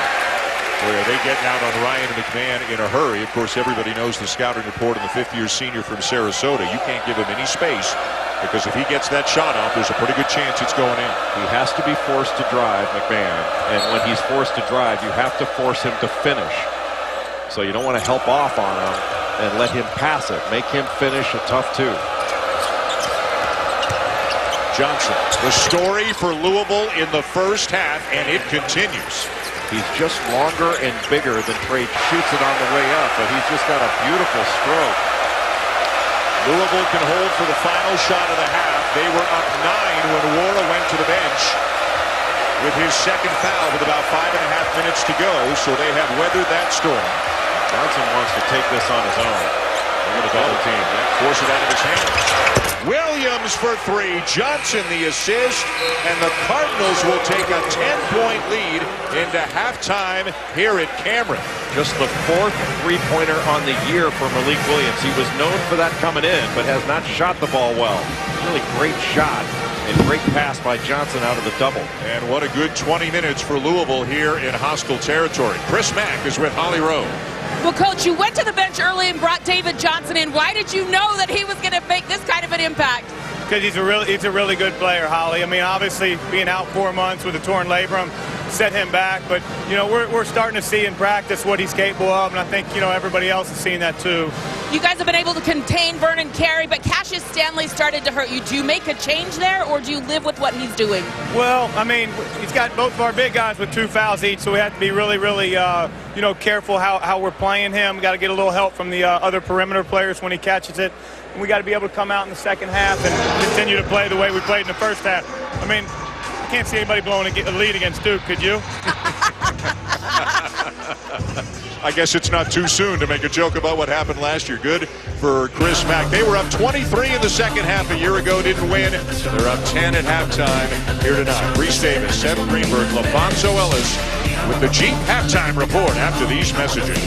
Boy, are they getting out on Ryan McMahon in a hurry. Of course, everybody knows the scouting report on the fifth-year senior from Sarasota. You can't give him any space because if he gets that shot off, there's a pretty good chance it's going in. He has to be forced to drive, McMahon. And when he's forced to drive, you have to force him to finish. So you don't want to help off on him and let him pass it. Make him finish a tough two. Johnson, the story for Louisville in the first half, and it continues. He's just longer and bigger than Trey. Shoots it on the way up, but he's just got a beautiful stroke. Louisville can hold for the final shot of the half. They were up 9 when Nwora went to the bench with his second foul with about 5.5 minutes to go, so they have weathered that storm. Johnson wants to take this on his own. They're going to double team. Force it out of his hands. Williams for 3. Johnson the assist, and the Cardinals will take a 10-point lead into halftime here at Cameron. Just the 4th three-pointer on the year for Malik Williams. He was known for that coming in, but has not shot the ball well. Really great shot and great pass by Johnson out of the double. And what a good 20 minutes for Louisville here in hostile territory. Chris Mack is with Holly Rowe. Well, Coach, you went to the bench early and brought David Johnson in. Why did you know that he was going to make this kind of an impact? Because he's a really good player, Holly. I mean, obviously, being out 4 months with a torn labrum, set him back. But, you know, we're starting to see in practice what he's capable of, and I think, you know, everybody else is seeing that too. You guys have been able to contain Vernon Carey, but Cassius Stanley started to hurt you. Do you make a change there, or do you live with what he's doing? Well, I mean, he's got both of our big guys with 2 fouls each, so we have to be really, really, you know, careful how we're playing him. We got to get a little help from the other perimeter players when he catches it. And we got to be able to come out in the second half and continue to play the way we played in the first half. I mean, I can't see anybody blowing a lead against Duke, could you? I guess it's not too soon to make a joke about what happened last year. Good for Chris Mack. They were up 23 in the second half a year ago, didn't win. They're up 10 at halftime here tonight. Reese Davis, Seth Greenberg, LaFonso Ellis with the Jeep halftime report after these messages.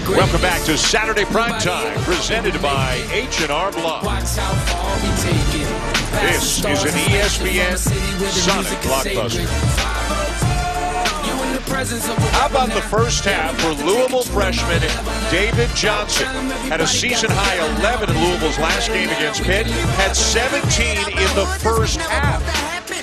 Welcome back to Saturday Primetime, presented by H&R Block. This is an ESPN Sonic Blockbuster. How about the first half for Louisville freshman David Johnson? Had a season-high 11 in Louisville's last game against Pitt. Had 17 in the first half.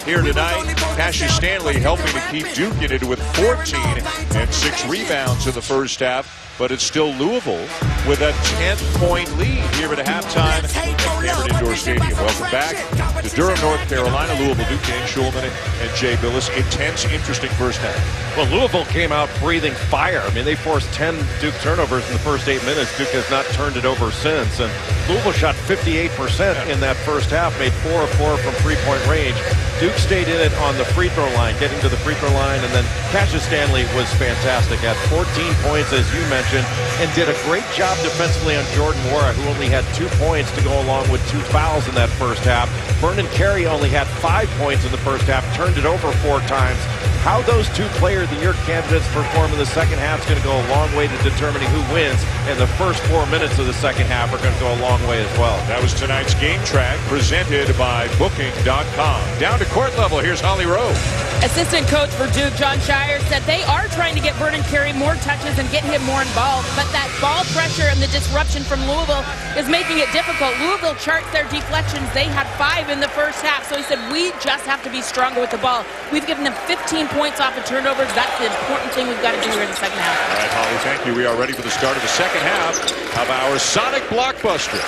Here tonight, Cassius Stanley helping to keep Duke in it with 14 and 6 rebounds in the first half. But it's still Louisville with a 10-point lead here at halftime at Cameron Indoor Stadium. Welcome back to Durham, North Carolina. Louisville, Duke, Dan Schulman and Jay Billis. Intense, interesting first half. Well, Louisville came out breathing fire. I mean, they forced 10 Duke turnovers in the first 8 minutes. Duke has not turned it over since. And Louisville shot 58% in that first half, made 4 of 4 from three-point range. Duke stayed in it on the free throw line, getting to the free throw line, and then Cassius Stanley was fantastic. Had 14 points, as you mentioned, and did a great job defensively on Jordan Wara, who only had 2 points to go along with 2 fouls in that first half. Vernon Carey only had 5 points in the first half, turned it over 4 times. How those 2 player of the year candidates perform in the second half is going to go a long way to determining who wins, and the first 4 minutes of the second half are going to go a long way as well. That was tonight's Game Track, presented by Booking.com. Down to court level, here's Holly Rowe. Assistant coach for Duke, John Shire, said they are trying to get Vernon Carey more touches and get him more involved, but that ball pressure and the disruption from Louisville is making it difficult. Louisville charts their deflections. They had 5 in the first half, so he said we just have to be stronger with the ball. We've given them 15 points off of turnovers. That's the important thing we've got to do here in the second half. All right, Holly, thank you. We are ready for the start of the second half of our Sonic Blockbuster.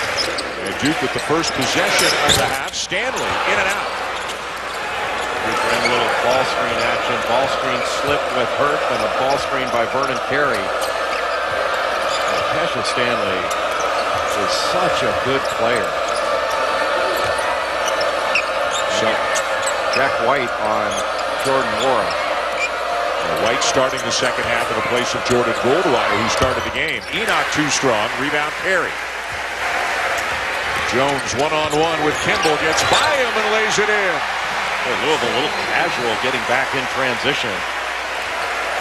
And Duke with the first possession of the half. Stanley in and out. Duke ran a little ball screen action. Ball screen slipped with Hurt, and a ball screen by Vernon Carey. And Cassius Stanley is such a good player. So Jack White on Jordan Wara. White starting the second half in the place of Jordan Goldwire, who started the game. Enoch too strong. Rebound Perry. Jones one-on-one with Kimball. Gets by him and lays it in. Well, Louisville a little casual getting back in transition.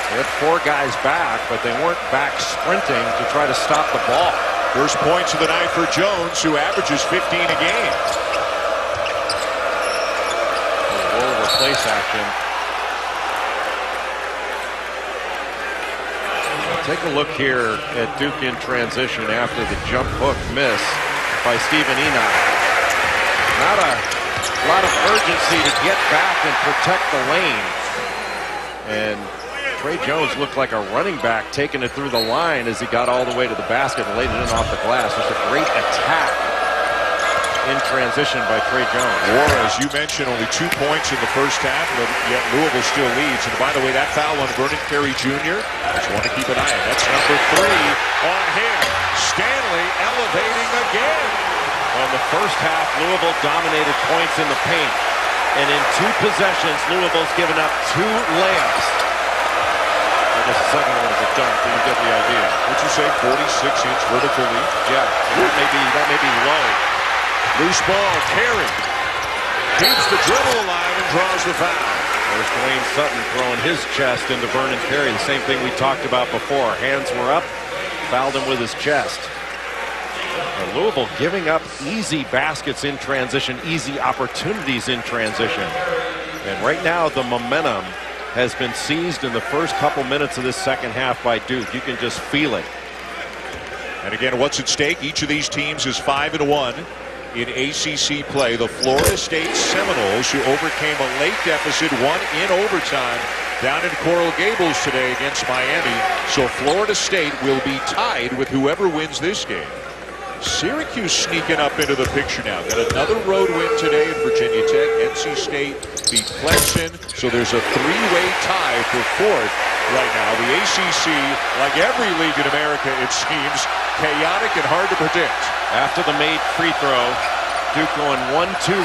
They had 4 guys back, but they weren't back sprinting to try to stop the ball. First points of the night for Jones, who averages 15 a game. Roll replace action. Take a look here at Duke in transition after the jump hook miss by Stephen Enoch. Not a lot of urgency to get back and protect the lane. And Trey Jones looked like a running back taking it through the line as he got all the way to the basket and laid it in off the glass. Just a great attack in transition by Trey Jones. Wara, as you mentioned, only 2 points in the first half, but yet Louisville still leads. And by the way, that foul on Vernon Carey Jr., just want to keep an eye on. That's number 3 on him. Stanley elevating again. On the first half, Louisville dominated points in the paint. And in 2 possessions, Louisville's given up 2 layups. I guess the second one was a dunk, but you get the idea. What'd you say, 46-inch vertical lead? Yeah, that may be low. Loose ball, Carey keeps the dribble alive and draws the foul. There's Dwayne Sutton throwing his chest into Vernon Carey. The same thing we talked about before. Hands were up, fouled him with his chest. And Louisville giving up easy baskets in transition, easy opportunities in transition. And right now the momentum has been seized in the first couple minutes of this second half by Duke. You can just feel it. And again, what's at stake? Each of these teams is 5-1. in ACC play. The Florida State Seminoles, who overcame a late deficit, won in overtime down in Coral Gables today against Miami. So Florida State will be tied with whoever wins this game. Syracuse sneaking up into the picture now. Got another road win today in Virginia Tech. NC State beat Clemson. So there's a three-way tie for fourth right now. The ACC, like every league in America, it seems, chaotic and hard to predict. After the made free throw, Duke going 1-2-1-1,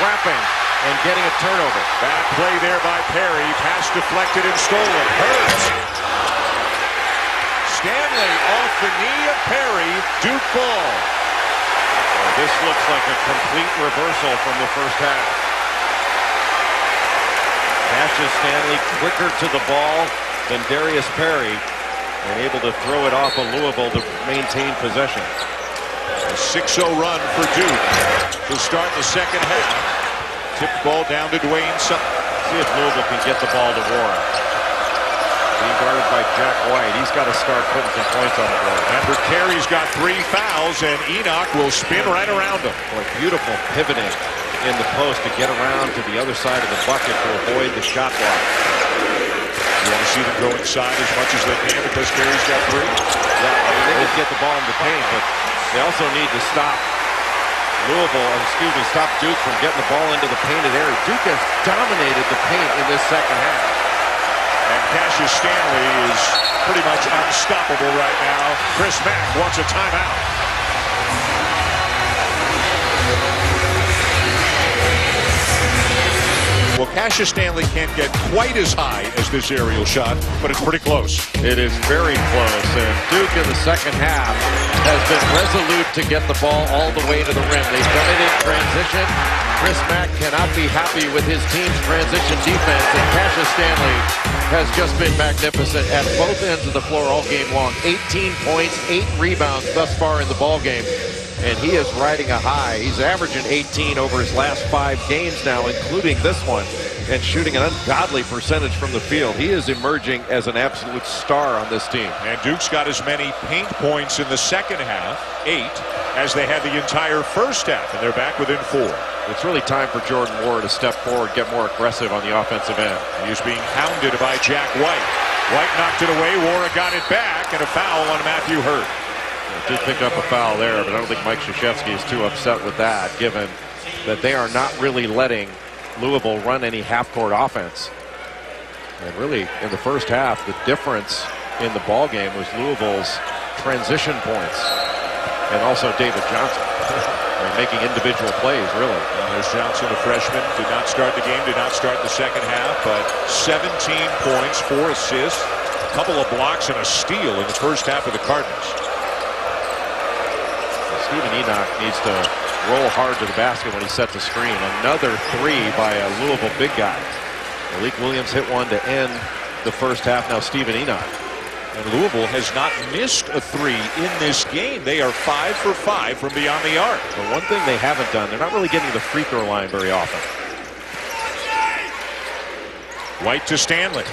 trapping and getting a turnover. Bad play there by Perry. Pass deflected and stolen. Hurts. Stanley off the knee of Perry. Duke ball. This looks like a complete reversal from the first half. Cassius Stanley quicker to the ball than Darius Perry and able to throw it off of Louisville to maintain possession. A 6-0 run for Duke to start the second half. Tipped ball down to Dwayne Sutton. See if Louisville can get the ball to Warren. Being guarded by Jack White. He's got to start putting some points on the board. Remember, Carey's got 3 fouls, and Enoch will spin right around him. Boy, beautiful pivoting in the post to get around to the other side of the bucket to avoid the shot block. You want to see them go inside as much as they can because Carey's got 3? Yeah, I mean, they just get the ball in the paint, but they also need to stop stop Duke from getting the ball into the painted area. Duke has dominated the paint in this second half. And Cassius Stanley is pretty much unstoppable right now. Chris Mack wants a timeout. Well, Cassius Stanley can't get quite as high as this aerial shot, but it's pretty close. It is very close, and Duke in the second half has been resolute to get the ball all the way to the rim. They've done it in transition. Chris Mack cannot be happy with his team's transition defense, and Cassius Stanley has just been magnificent at both ends of the floor all game long. 18 points, 8 rebounds thus far in the ball game, and he is riding a high. He's averaging 18 over his last 5 games now, including this one, and shooting an ungodly percentage from the field. He is emerging as an absolute star on this team. And Duke's got as many paint points in the second half, 8, as they had the entire first half, and they're back within 4. It's really time for Jordan Ward to step forward, get more aggressive on the offensive end. He's being hounded by Jack White. White knocked it away. Wara got it back, and a foul on Matthew Hurt. Did pick up a foul there, but I don't think Mike Krzyzewski is too upset with that, given that they are not really letting Louisville run any half-court offense. And really, in the first half, the difference in the ball game was Louisville's transition points, and also David Johnson. Making individual plays, really. And there's Johnson, the freshman, did not start the game, did not start the second half, but 17 points, 4 assists, a couple of blocks, and a steal in the first half of the Cardinals. Stephen Enoch needs to roll hard to the basket when he sets a screen. Another 3 by a Louisville big guy. Malik Williams hit one to end the first half. Now Stephen Enoch. And Louisville has not missed a 3 in this game. They are 5 for 5 from beyond the arc. The one thing they haven't done, they're not really getting to the free throw line very often. White to Stanley.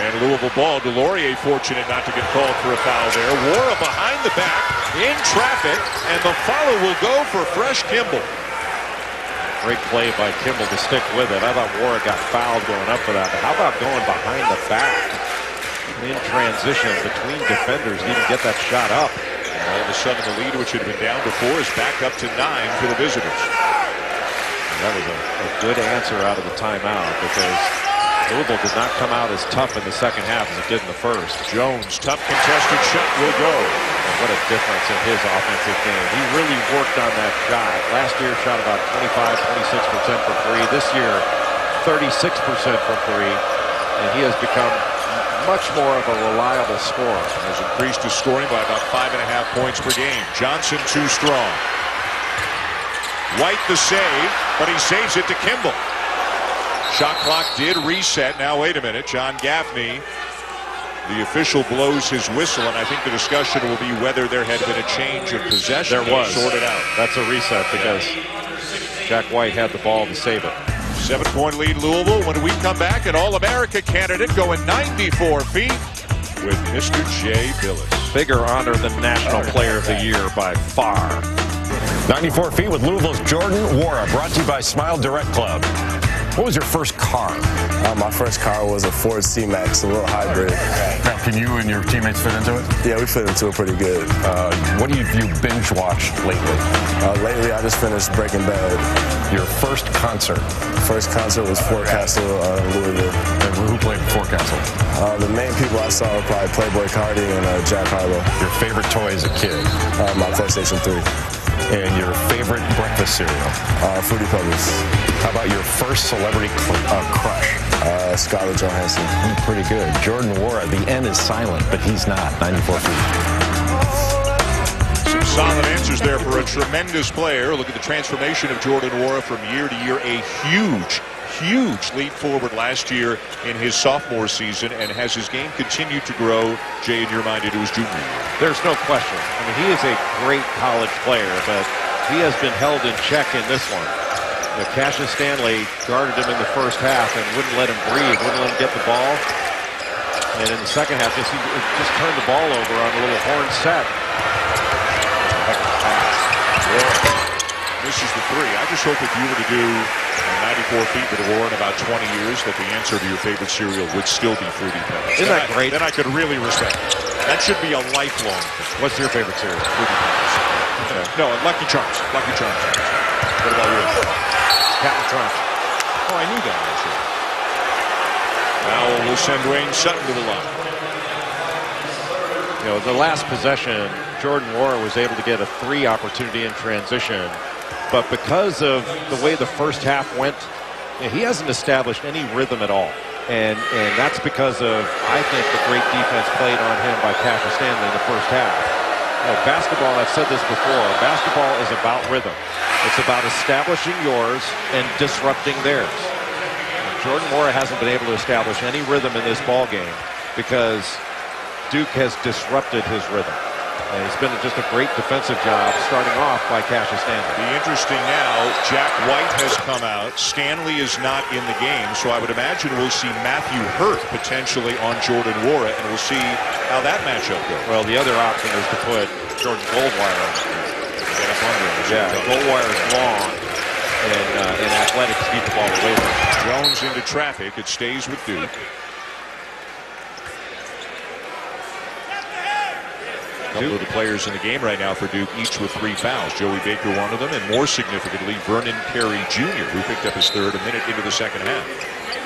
And Louisville ball. Delorier fortunate not to get called for a foul there. Wara behind the back in traffic, and the foul will go for Fresh Kimball. Great play by Kimball to stick with it. I thought Wara got fouled going up for that, but how about going behind the back in transition between defenders to even get that shot up? And all of a sudden the lead, which had been down before, is back up to 9 for the visitors. And that was a good answer out of the timeout, because Louisville did not come out as tough in the second half as it did in the first. Jones, tough contested shot, will go. And what a difference in his offensive game. He really worked on that shot. Last year shot about 25, 26% from 3. This year, 36% from 3. And he has become much more of a reliable scorer. Has increased his scoring by about 5.5 points per game. Johnson too strong. White the save, but he saves it to Kimball. Shot clock did reset. Now wait a minute. John Gaffney, the official, blows his whistle, and I think the discussion will be whether there had been a change of possession. There was. Sorted out. That's a reset because Jack White had the ball to save it. 7-point lead Louisville. When we come back, an All-America candidate going 94 feet with Mr. Jay Billis. bigger honor than National Player of the Year by far. 94 feet with Louisville's Jordan Wara, brought to you by Smile Direct Club. What was your first car? My first car was a Ford C-Max, a little hybrid. Now, can you and your teammates fit into it? Yeah, we fit into it pretty good. What have you binge watched lately? Lately, I just finished Breaking Bad. Your first concert? First concert was Forecastle in Louisville. And who played Forecastle? The main people I saw were probably Playboy Cardi and Jack Harlow. Your favorite toy as a kid? My PlayStation 3. And your favorite breakfast cereal? Fruity Pebbles. How about your first celebrity crush? Scarlett Johansson. Pretty good. Jordan Wara, the N is silent, but he's not. 94 feet. Some solid answers there for a tremendous player. Look at the transformation of Jordan Wara from year to year. A huge leap forward last year in his sophomore season, and has his game continued to grow, Jay, in your mind, into his junior year? There's no question. I mean, he is a great college player, but he has been held in check in this one. You know, Cassius Stanley guarded him in the first half and wouldn't let him breathe, wouldn't let him get the ball. And in the second half, just turned the ball over on a little horn set. Heck of a pass. This is the three. I just hope if you were to do 94 feet with Wara in about 20 years, that the answer to your favorite cereal would still be Fruity Pebbles. Isn't that great? Then I could really respect it. That should be a lifelong thing. What's your favorite cereal? Fruity Pebbles. Okay. No, Lucky Charms. Lucky Charms. What about you? Captain Crunch. Oh, I knew that answer. Now we'll send Dwayne Sutton to the line. You know, the last possession, Jordan Wara was able to get a 3 opportunity in transition. But because of the way the first half went, you know, he hasn't established any rhythm at all. And that's because of, I think, the great defense played on him by Cassius Stanley in the first half. You know, basketball, I've said this before, basketball is about rhythm. It's about establishing yours and disrupting theirs. And Jordan Wara hasn't been able to establish any rhythm in this ball game because Duke has disrupted his rhythm. And it's been just a great defensive job starting off by Cassius Stanley. Be interesting now, Jack White has come out. Stanley is not in the game, so I would imagine we'll see Matthew Hurt potentially on Jordan Wara, and we'll see how that matchup goes. Well, the other option is to put Jordan Goldwire on. Get up under him. Yeah, Goldwire is long, and athletics keep the ball away from him. Jones into traffic. It stays with Duke. A couple of the players in the game right now for Duke, each with 3 fouls. Joey Baker, one of them, and more significantly, Vernon Carey Jr., who picked up his third a minute into the second half.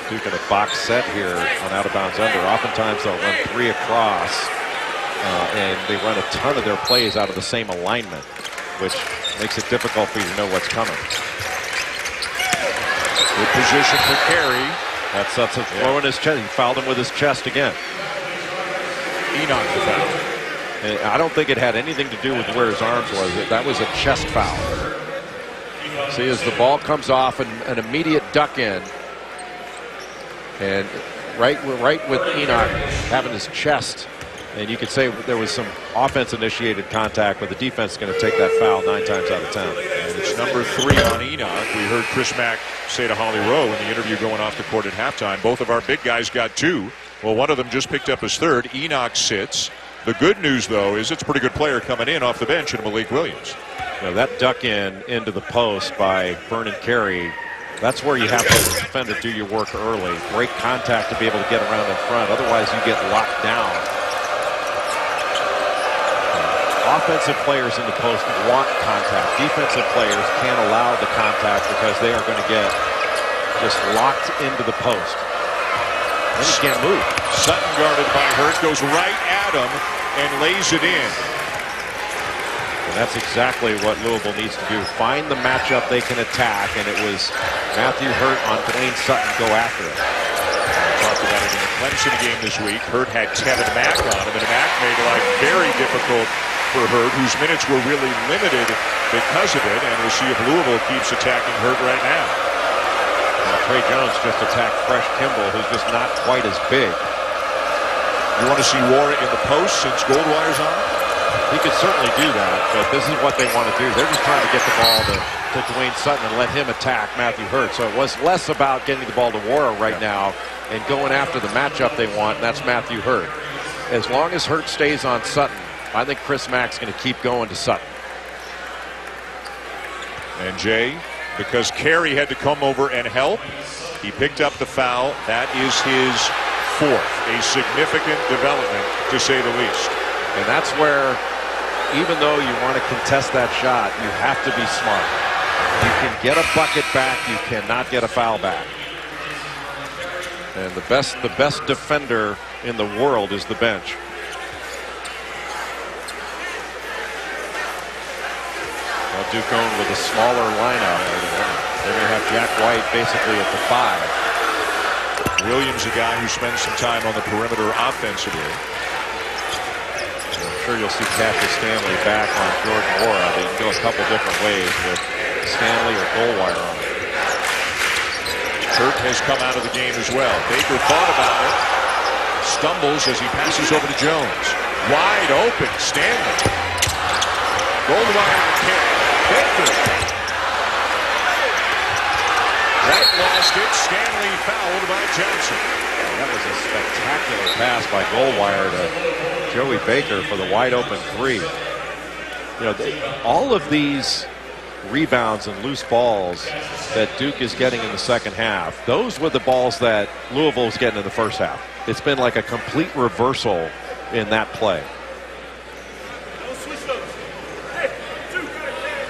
Duke in a box set here on out-of-bounds under. Oftentimes they'll run 3 across, and they run a ton of their plays out of the same alignment, which makes it difficult for you to know what's coming. Good position for Carey. That's a throw in his chest. He fouled him with his chest again. Enoch the foul. And I don't think it had anything to do with where his arms was. That was a chest foul. See, as the ball comes off, an immediate duck in. And right with Enoch having his chest. And you could say there was some offense-initiated contact, but the defense is going to take that foul 9 times out of 10. And it's number 3 on Enoch. We heard Chris Mack say to Holly Rowe in the interview going off the court at halftime, both of our big guys got 2. Well, one of them just picked up his third. Enoch sits. The good news, though, is it's a pretty good player coming in off the bench in Malik Williams. You know, that duck into the post by Vernon Carey, that's where you have to defend to do your work early. Great contact to be able to get around in front. Otherwise, you get locked down. Offensive players in the post want contact. Defensive players can't allow the contact because they are going to get just locked into the post. Then he can't move. Sutton guarded by Hurt, goes right at him and lays it in. And that's exactly what Louisville needs to do. Find the matchup they can attack, and it was Matthew Hurt on Dwayne Sutton go after it. We talked about it in the Clemson game this week. Hurt had Tevin Mack on him, and Mack made life very difficult for Hurt, whose minutes were really limited because of it, and we'll see if Louisville keeps attacking Hurt right now. Trey Jones just attacked Fresh Kimball, who's just not quite as big. You want to see Wara in the post since Goldwire's on? He could certainly do that, but this is what they want to do. They're just trying to get the ball to Dwayne Sutton and let him attack Matthew Hurt. So it was less about getting the ball to Wara right now and going after the matchup they want, and that's Matthew Hurt. As long as Hurt stays on Sutton, I think Chris Mack's going to keep going to Sutton. And Jay, because Carey had to come over and help, he picked up the foul. That is his fourth. A significant development, to say the least. And that's where, even though you want to contest that shot, you have to be smart. You can get a bucket back. You cannot get a foul back. And the best defender in the world is the bench. Well, Duke going with a smaller lineup. They're going to have Jack White basically at the 5. Williams, a guy who spends some time on the perimeter offensively. I'm sure you'll see Cassius Stanley back on Jordan Wara. They can go a couple different ways with Stanley or Goldwire on it. Hurt has come out of the game as well. Baker thought about it. Stumbles as he passes over to Jones. Wide open. Stanley. Goldwire to carry. Baker. White lost it. Stanley fouled by Johnson. That was a spectacular pass by Goldwire to Joey Baker for the wide open 3. You know, all of these rebounds and loose balls that Duke is getting in the second half, those were the balls that Louisville was getting in the first half. It's been like a complete reversal in that play.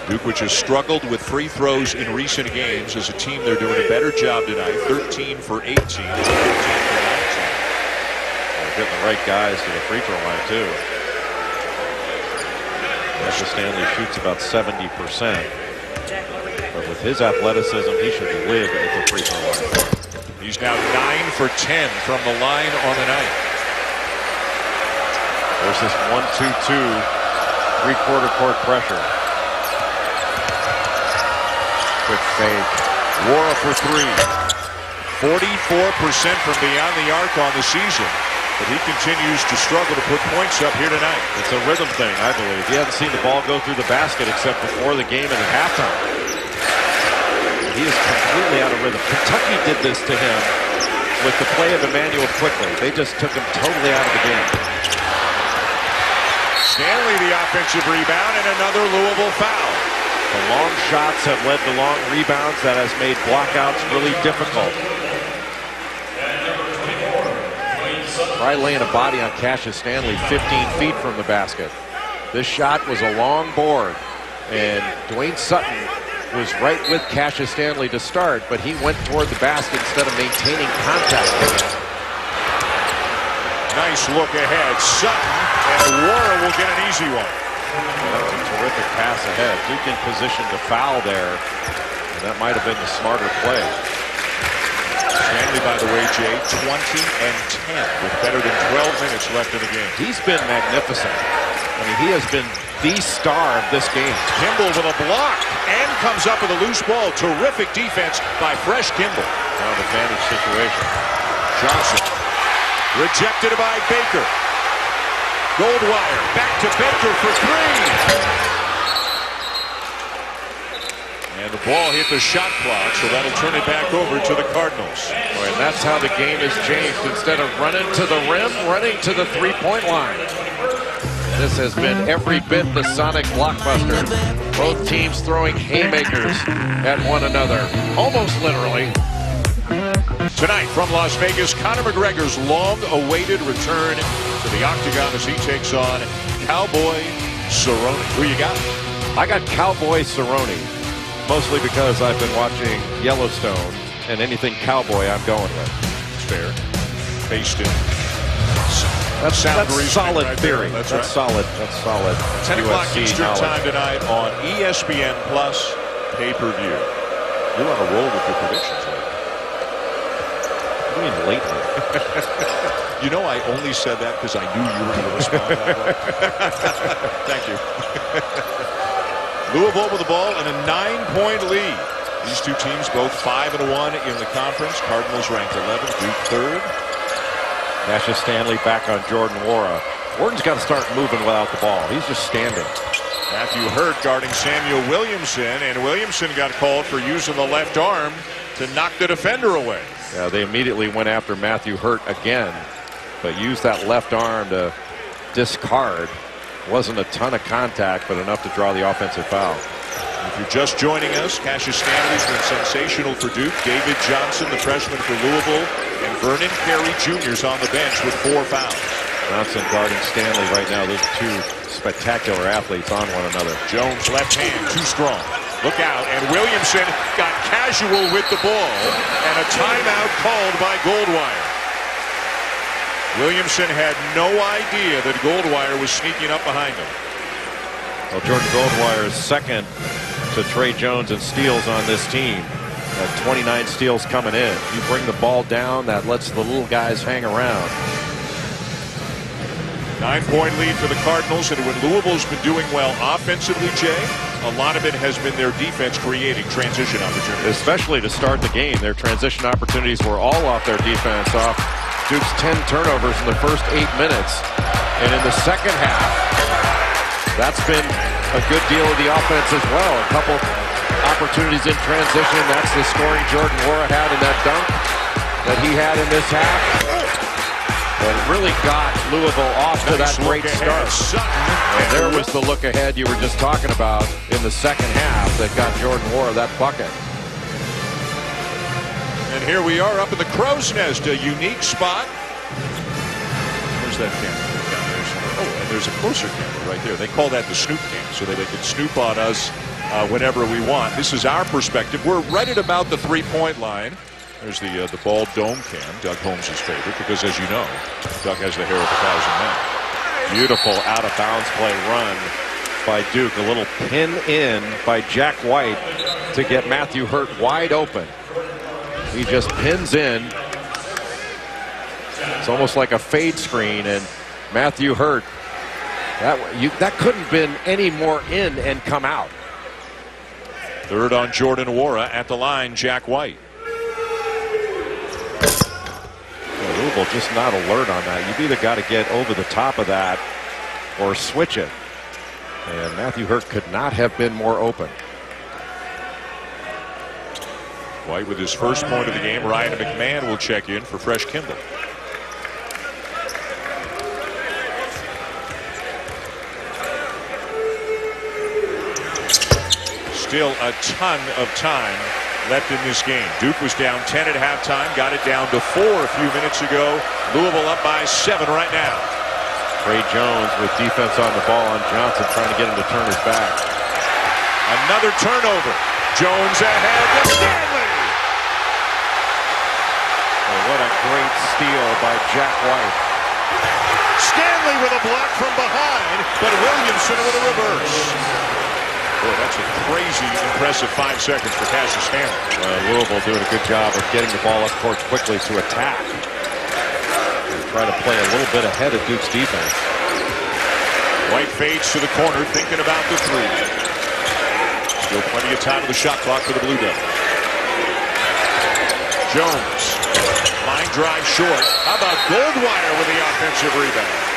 Duke, which has struggled with free throws in recent games, as a team, they're doing a better job tonight. 13 for 18. 13 for 19. They're getting the right guys to the free throw line, too. Cassius Stanley shoots about 70%. But with his athleticism, he should live at the free throw line. He's now 9 for 10 from the line on the night. There's this 1-2-2 three-quarter court pressure. Quick fake. Wara for 3. 44% from beyond the arc on the season. But he continues to struggle to put points up here tonight. It's a rhythm thing, I believe. He hasn't seen the ball go through the basket except before the game and at halftime. He is completely out of rhythm. Kentucky did this to him with the play of Emmanuel Quickly. They just took him totally out of the game. Stanley the offensive rebound and another Louisville foul. The long shots have led to long rebounds. That has made blockouts really difficult. Right laying a body on Cassius Stanley 15 feet from the basket. This shot was a long board, and Dwayne Sutton was right with Cassius Stanley to start, but he went toward the basket instead of maintaining contact with it. Nice look ahead. Sutton, and Wara will get an easy one. That was a terrific pass ahead. Duke in position to foul there, and that might have been the smarter play. Stanley, by the way, Jay, 20 and 10 with better than 12 minutes left in the game. He's been magnificent. I mean, he has been the star of this game. Kimball with a block and comes up with a loose ball. Terrific defense by Fresh Kimball. Now an advantage situation. Johnson rejected by Baker. Goldwire back to Baker for 3. And the ball hit the shot clock, so that'll turn it back over to the Cardinals. Boy, and that's how the game has changed. Instead of running to the rim, running to the three-point line. This has been every bit the Sonic blockbuster. Both teams throwing haymakers at one another, almost literally. Tonight from Las Vegas, Conor McGregor's long-awaited return to the octagon as he takes on Cowboy Cerrone. Who you got? I got Cowboy Cerrone, mostly because I've been watching Yellowstone, and anything cowboy I'm going with. It's fair. Based in. That's solid right theory. That's right. Solid. 10 o'clock UFC Eastern knowledge. time tonight on ESPN Plus pay-per-view. You're on a roll with your predictions lately. What do you mean lately? You know, I only said that because I knew you were going to respond that way. Thank you. Louisville with the ball and a 9-point lead. These two teams both 5-1 in the conference. Cardinals ranked 11th, Duke 3rd. Cassius Stanley back on Jordan Wara. Wharton's got to start moving without the ball. He's just standing. Matthew Hurt guarding Samuel Williamson, and Williamson got called for using the left arm to knock the defender away. Yeah, they immediately went after Matthew Hurt again, but used that left arm to discard Wasn't a ton of contact, but enough to draw the offensive foul. If you're just joining us, Cassius Stanley's been sensational for Duke. David Johnson, the freshman for Louisville, and Vernon Carey Jr.'s on the bench with 4 fouls. Johnson guarding Stanley right now. Those are two spectacular athletes on one another. Jones left hand, too strong. Look out, and Williamson got casual with the ball, and a timeout called by Goldwire. Williamson had no idea that Goldwire was sneaking up behind him. Well, Jordan Goldwire is second to Trey Jones in steals on this team. 29 steals coming in. You bring the ball down, that lets the little guys hang around. 9-point lead for the Cardinals, and when Louisville's been doing well offensively, Jay, a lot of it has been their defense creating transition opportunities. Especially to start the game. Their transition opportunities were all off their defense, off Duke's 10 turnovers in the first 8 minutes. And in the second half, that's been a good deal of the offense as well. A couple opportunities in transition. That's the scoring Jordan Wara had in that dunk that he had in this half. But it really got Louisville off to that great start. And there was the look ahead you were just talking about in the second half that got Jordan Wara that bucket. And here we are up in the crow's nest, a unique spot. Where's that camera? Oh, and there's a closer camera right there. They call that the snoop cam, so that they can snoop on us whenever we want. This is our perspective. We're right at about the 3-point line. There's the ball dome cam, Doug Holmes' favorite, because as you know, Doug has the hair of 1,000 men. Beautiful out-of-bounds play run by Duke. A little pin in by Jack White to get Matthew Hurt wide open. He just pins in. It's almost like a fade screen, and Matthew Hurt, that couldn't have been any more in and come out. Third on Jordan Wara, at the line, Jack White. Louisville just not alert on that. You've either got to get over the top of that or switch it. And Matthew Hurt could not have been more open. White with his first point of the game. Ryan McMahon will check in for Fresh Kimball. Still a ton of time left in this game. Duke was down 10 at halftime, got it down to 4 a few minutes ago. Louisville up by 7 right now. Trey Jones with defense on the ball on Johnson, trying to get him to turn his back. Another turnover. Jones ahead to Stanley. Oh, what a great steal by Jack White. Stanley with a block from behind, but Williamson with a reverse. Boy, that's a crazy, impressive 5 seconds for Cassius Stanley. Louisville doing a good job of getting the ball up court quickly to attack. They're trying to play a little bit ahead of Duke's defense. White fades to the corner, thinking about the 3. Still plenty of time on the shot clock for the Blue Devils. Jones, line drive short. How about Goldwire with the offensive rebound?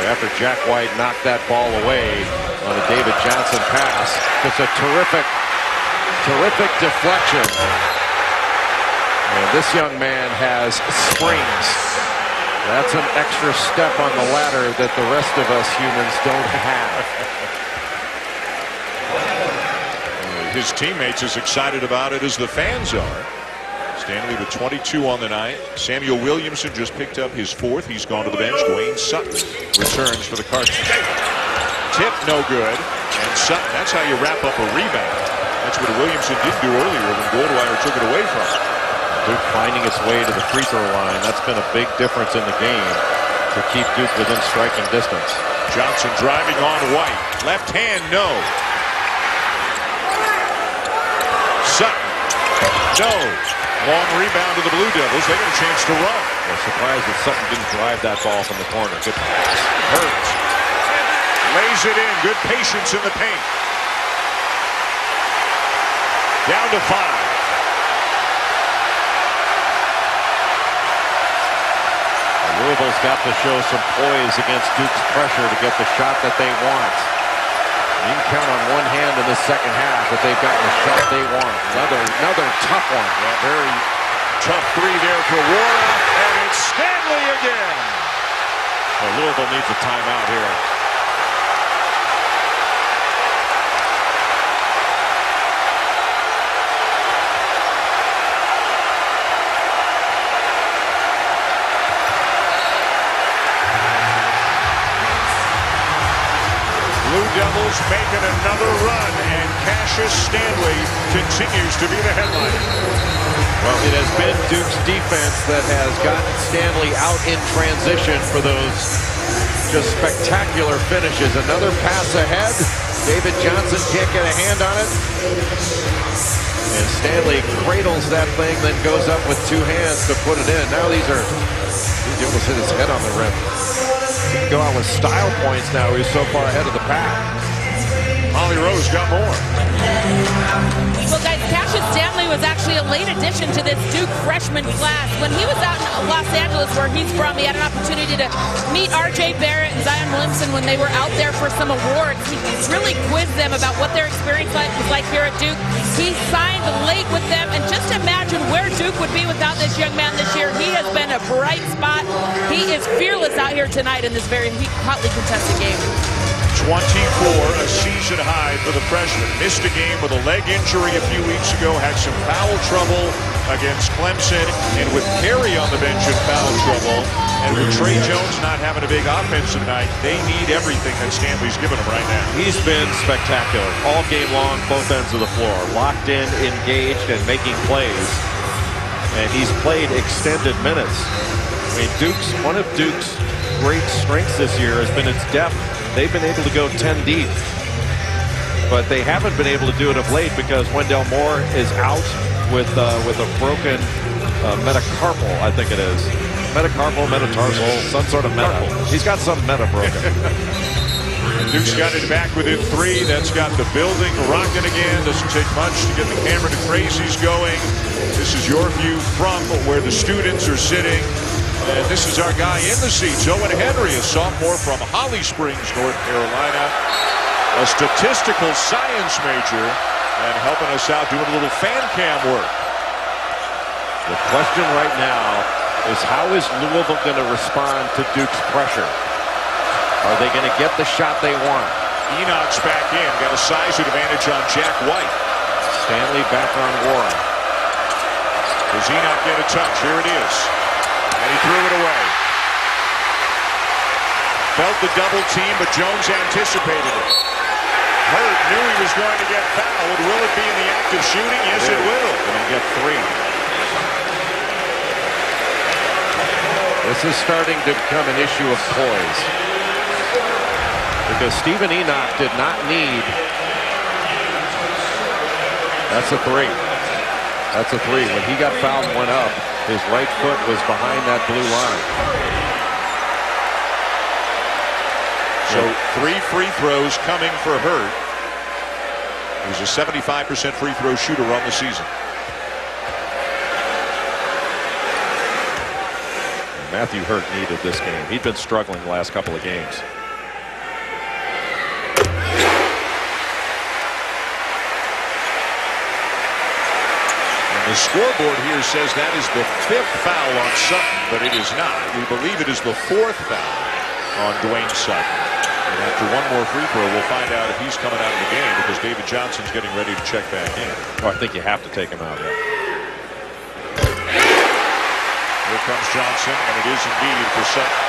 After Jack White knocked that ball away on a David Johnson pass, it's a terrific deflection. And this young man has springs. That's an extra step on the ladder that the rest of us humans don't have. His teammates as excited about it as the fans are. Stanley with 22 on the night. Samuel Williamson just picked up his 4th. He's gone to the bench. Dwayne Sutton returns for the Cardinals. Tip no good. And Sutton, that's how you wrap up a rebound. That's what Williamson did do earlier when Goldwire took it away from him. Duke finding its way to the free throw line. That's been a big difference in the game to keep Duke within striking distance. Johnson driving on White. Left hand, no. Sutton, no. Long rebound to the Blue Devils. They got a chance to run. Well, surprised that Sutton didn't drive that ball from the corner. Good pass. Hurt. Lays it in. Good patience in the paint. Down to 5. Louisville's got to show some poise against Duke's pressure to get the shot that they want. You can count on one hand in the second half that they've gotten the shot they want. Another tough one. Yeah, very tough 3 there for Wara, and it's Stanley again. Well, Louisville needs a timeout here. Blue Devils making another run, and Cassius Stanley continues to be the headliner. Well, it has been Duke's defense that has gotten Stanley out in transition for those just spectacular finishes. Another pass ahead. David Johnson can't get a hand on it. And Stanley cradles that thing, then goes up with two hands to put it in. Now he's almost hit his head on the rim. He can go out with style points now. He's so far ahead of the pack. Molly Rose got more. Well, guys, Cassius Stanley was actually a late addition to this Duke freshman class. When he was out in Los Angeles, where he's from, he had an opportunity to meet R.J. Barrett and Zion Williamson when they were out there for some awards. He really quizzed them about what their experience was like here at Duke. He signed late with them, and just imagine where Duke would be without this young man this year. He has been a bright spot. He is fearless out here tonight in this very hotly contested game. 24, a season high for the freshman. Missed a game with a leg injury a few weeks ago, had some foul trouble against Clemson, and with Carey on the bench in foul trouble, and with Trey Jones not having a big offensive night, they need everything that Stanley's given them right now. He's been spectacular all game long, both ends of the floor. Locked in, engaged, and making plays. And he's played extended minutes. I mean, one of Duke's great strengths this year has been its depth. They've been able to go 10 deep, but they haven't been able to do it of late because Wendell Moore is out with a broken metacarpal, I think it is. Metacarpal, metatarsal, some sort of meta. He's got some meta broken. Duke's got it back within 3. That's got the building rocking again. Doesn't take much to get the camera to crazies going. This is your view from where the students are sitting. And this is our guy in the seats, Owen Henry, a sophomore from Holly Springs, North Carolina, a statistical science major, and helping us out doing a little fan cam work. The question right now is, how is Louisville going to respond to Duke's pressure? Are they going to get the shot they want? Enoch's back in, got a size advantage on Jack White. Stanley back on Warren. Does Enoch get a touch? Here it is. And he threw it away. Felt the double team, but Jones anticipated it. Hurt knew he was going to get fouled. Will it be in the act of shooting? Yes, it will. Going to get 3. This is starting to become an issue of poise. Because Stephen Enoch did not need. That's a 3. That's a 3. When he got fouled and went up, his right foot was behind that blue line. So 3 free throws coming for Hurt. He's a 75% free throw shooter on the season. Matthew Hurt needed this game. He'd been struggling the last couple of games. The scoreboard here says that is the 5th foul on Sutton, but it is not. We believe it is the 4th foul on Dwayne Sutton. And after one more free throw, we'll find out if he's coming out of the game because David Johnson's getting ready to check back in. Oh, I think you have to take him out. Yeah. Here comes Johnson, and it is indeed for Sutton.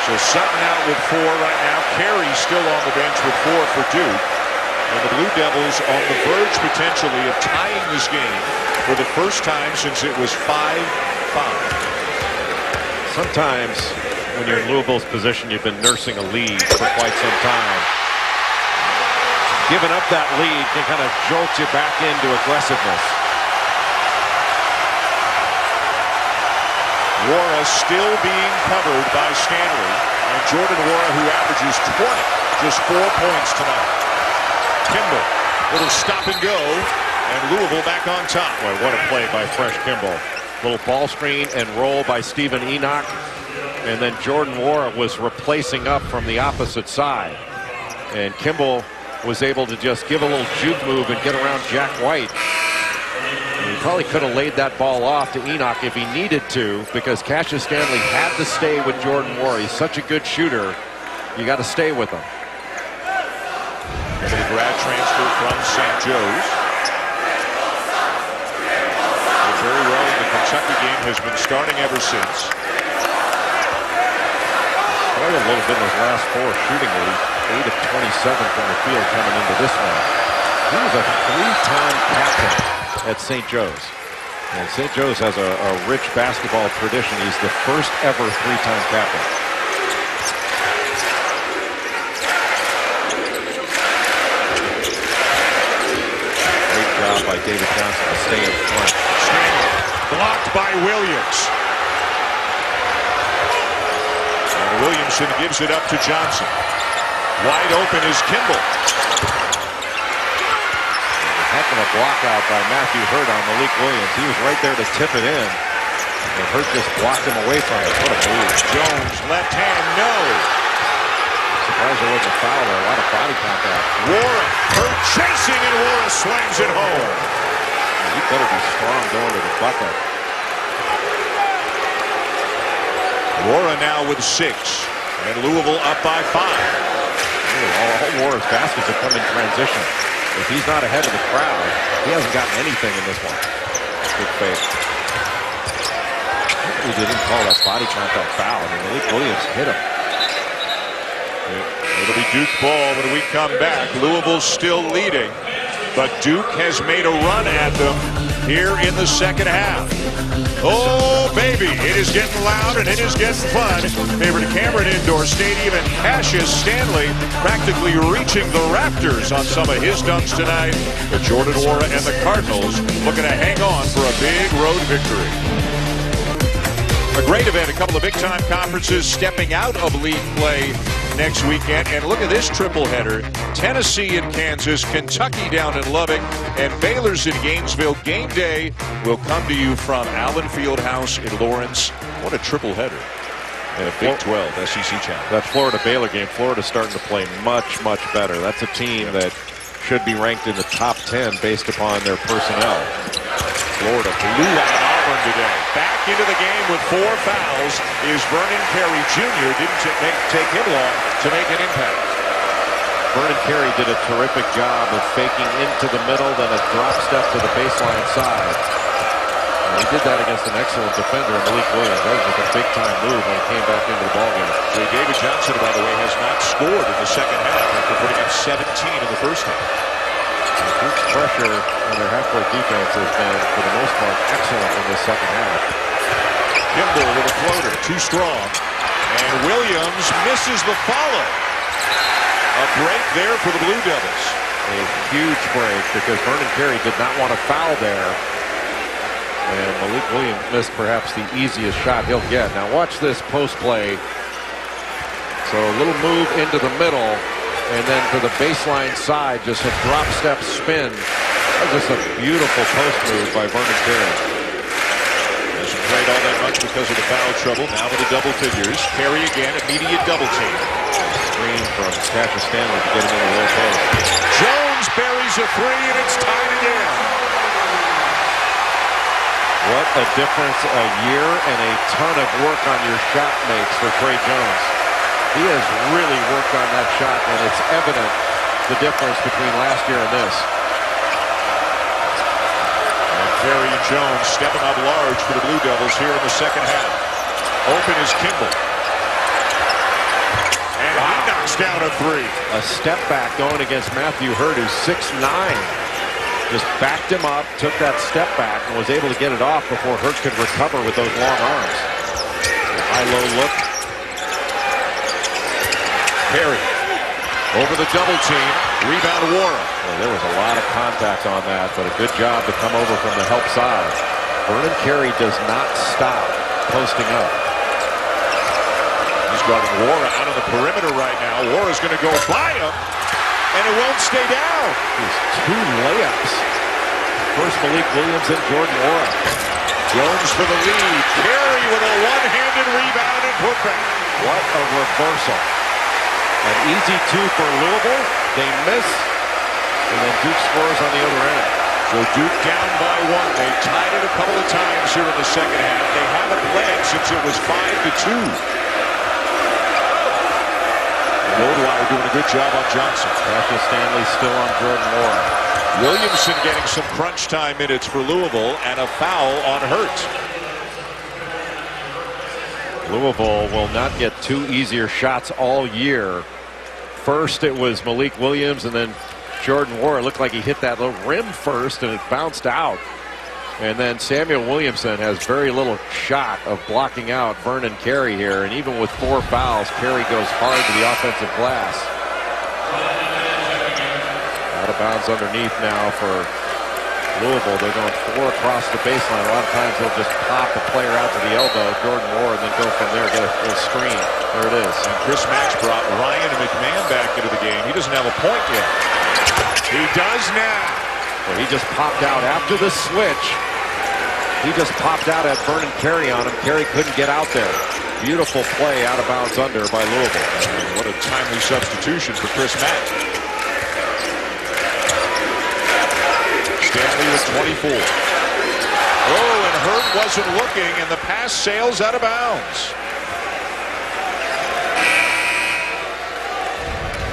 So Sutton out with 4 right now. Carey still on the bench with 4 for Duke. And the Blue Devils on the verge potentially of tying this game for the first time since it was 5-5. Sometimes when you're in Louisville's position, you've been nursing a lead for quite some time. Giving up that lead can kind of jolt you back into aggressiveness. Wara still being covered by Stanley. And Jordan Wara, who averages 20, just 4 points tonight. Kimball, little stop and go, and Louisville back on top. Boy, what a play by Fresh Kimball. Little ball screen and roll by Stephen Enoch. And then Jordan Wara was replacing up from the opposite side. And Kimball was able to just give a little juke move and get around Jack White. And he probably could have laid that ball off to Enoch if he needed to, because Cassius Stanley had to stay with Jordan Wara. He's such a good shooter. You got to stay with him. And a grad transfer from St. Joe's. Did very well in the Kentucky game, has been starting ever since. Probably a little bit in his last 4 shooting league. 8 of 27 from the field coming into this one. He was a 3-time captain at St. Joe's. And St. Joe's has a rich basketball tradition. He's the first ever 3-time captain. Great job by David Johnson to stay in front. Stanley blocked by Williams. And Williamson gives it up to Johnson. Wide open is Kimball. Heck of a block out by Matthew Hurt on Malik Williams. He was right there to tip it in. And Hurt just blocked him away from it. What a move. Jones, left hand, no. Surprised there wasn't a foul there. A lot of body contact. Wara, Hurt chasing, and Wara slams it home. He better be strong going to the bucket. Wara now with 6. And Louisville up by 5. All Wara's baskets have come in transition. If he's not ahead of the crowd, he hasn't gotten anything in this one. Good fake. He didn't call that body contact foul. I mean, Malik Williams hit him. It'll be Duke ball when we come back. Louisville's still leading, but Duke has made a run at them here in the second half. Oh, baby, it is getting loud and it is getting fun. Favorite Cameron Indoor Stadium, and Cassius Stanley practically reaching the rafters on some of his dunks tonight. But Jordan Wara and the Cardinals looking to hang on for a big road victory. A great event, a couple of big-time conferences stepping out of league play next weekend. And look at this triple header. Tennessee in Kansas, Kentucky down in Lubbock, and Baylor's in Gainesville. Game day will come to you from Allen Fieldhouse in Lawrence. What a triple header. And a Big 12 SEC challenge. That Florida-Baylor game, Florida's starting to play much, much better. That's a team that should be ranked in the top 10 based upon their personnel. Florida blew out Auburn today. Back into the game with 4 fouls is Vernon Carey Jr. Didn't take him long to make an impact. Vernon Carey did a terrific job of faking into the middle, then a drop step to the baseline side. And he did that against an excellent defender, Malik Williams. That was a big-time move when he came back into the ballgame. David Johnson, by the way, has not scored in the second half after putting up 17 in the first half. Duke's pressure on their half-court defense has been, for the most part, excellent in the second half. Kimball with a floater, too strong. And Williams misses the follow. A break there for the Blue Devils. A huge break because Vernon Carey did not want to foul there. And Malik Williams missed perhaps the easiest shot he'll get. Now watch this post play. So a little move into the middle, and then to the baseline side, just a drop step spin. That was just a beautiful post move by Vernon Carey. Hasn't played all that much because of the foul trouble. Now with the double figures. Carey again, immediate double team. Screen from Cassius Stanley to get him in the low post. Jones buries a 3, and it's tied again. What a difference a year and a ton of work on your shot makes for Trey Jones. He has really worked on that shot, and it's evident the difference between last year and this. And Carey and Jones stepping up large for the Blue Devils here in the second half. Open is Kimball. And he knocks down a 3. A step back going against Matthew Hurt, who's 6'9". Just backed him up, took that step back, and was able to get it off before Hurt could recover with those long arms. High-low look. Carey over the double team. Rebound Wara. Well, there was a lot of contact on that, but a good job to come over from the help side. Vernon Carey does not stop posting up. He's guarding Wara out on the perimeter right now. Wara's going to go by him, and it won't stay down. There's 2 layups. First Malik Williams and Jordan Wara. Jones for the lead. Carey with a one-handed rebound and putback. What a reversal. An easy 2 for Louisville. They miss, and then Duke scores on the other end. So Duke down by 1. They tied it a couple of times here in the second half. They haven't led since it was 5-2. Lodemeyer doing a good job on Johnson. Cassius Stanley still on Jordan Wara. Williamson getting some crunch time minutes for Louisville, and a foul on Hurt. Louisville will not get 2 easier shots all year. First it was Malik Williams, and then Jordan Wara. Looked like he hit that little rim first and it bounced out. And then Samuel Williamson has very little shot of blocking out Vernon Carey here. And even with 4 fouls, Carey goes hard to the offensive glass. Out of bounds underneath now for Louisville. They're going 4 across the baseline. A lot of times they'll just pop a player out to the elbow, Jordan Wara, and then go from there, get a screen. There it is. And Chris Max brought Ryan McMahon back into the game. He doesn't have a point yet. He does now. Well, he just popped out after the switch. He just popped out at Vernon Carey on him. Carey couldn't get out there. Beautiful play out of bounds under by Louisville. And what a timely substitution for Chris Mack. Stanley with 24. Oh, and Hurt wasn't looking, and the pass sails out of bounds.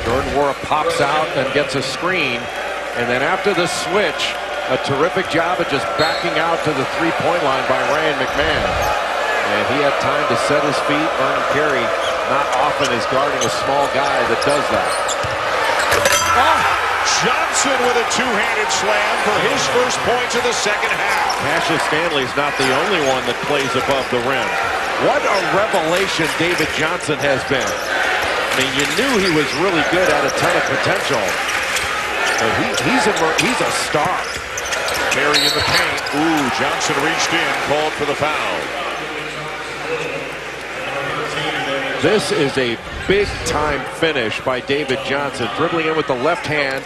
Jordan Wara pops out and gets a screen. And then after the switch, a terrific job of just backing out to the three-point line by Ryan McMahon. And he had time to set his feet. Vernon Carey not often is guarding a small guy that does that. Johnson with a two-handed slam for his first points of the second half. Cassius Stanley's not the only one that plays above the rim. What a revelation David Johnson has been. I mean, you knew he was really good, had a ton of potential. But he's a star. Carey in the paint. Ooh, Johnson reached in, called for the foul. This is a big-time finish by David Johnson. Dribbling in with the left hand.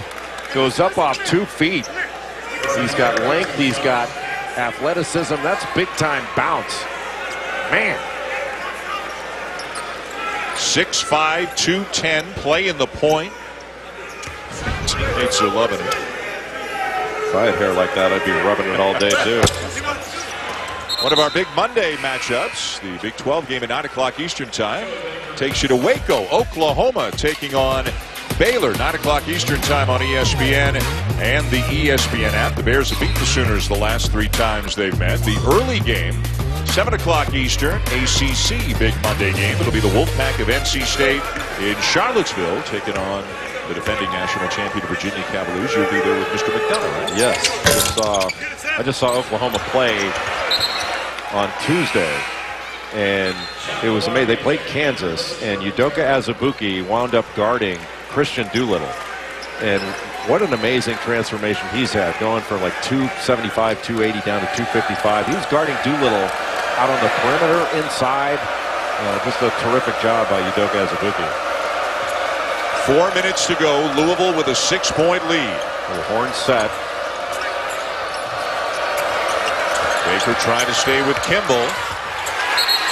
Goes up off 2 feet. He's got length. He's got athleticism. That's big-time bounce. Man. 6'5", 210, play in the point. Teammates are loving it. If I had hair like that, I'd be rubbing it all day, too. One of our big Monday matchups, the Big 12 game at 9 o'clock Eastern time, takes you to Waco, Oklahoma, taking on Baylor, 9 o'clock Eastern time on ESPN and the ESPN app. The Bears have beaten the Sooners the last 3 times they've met. The early game, 7 o'clock Eastern, ACC Big Monday game. It'll be the Wolfpack of NC State in Charlottesville, taking on the defending national champion Virginia Cavaliers. You'll be there with Mr. McDonough, right? Yes. I just saw Oklahoma play on Tuesday, and it was amazing. They played Kansas, and Udoka Azubuike wound up guarding Christian Doolittle. And what an amazing transformation he's had, going from like 275, 280 down to 255. He was guarding Doolittle out on the perimeter, inside. Just a terrific job by Udoka Azubuike. 4 minutes to go. Louisville with a 6-point lead. The horn set. Baker trying to stay with Kimball.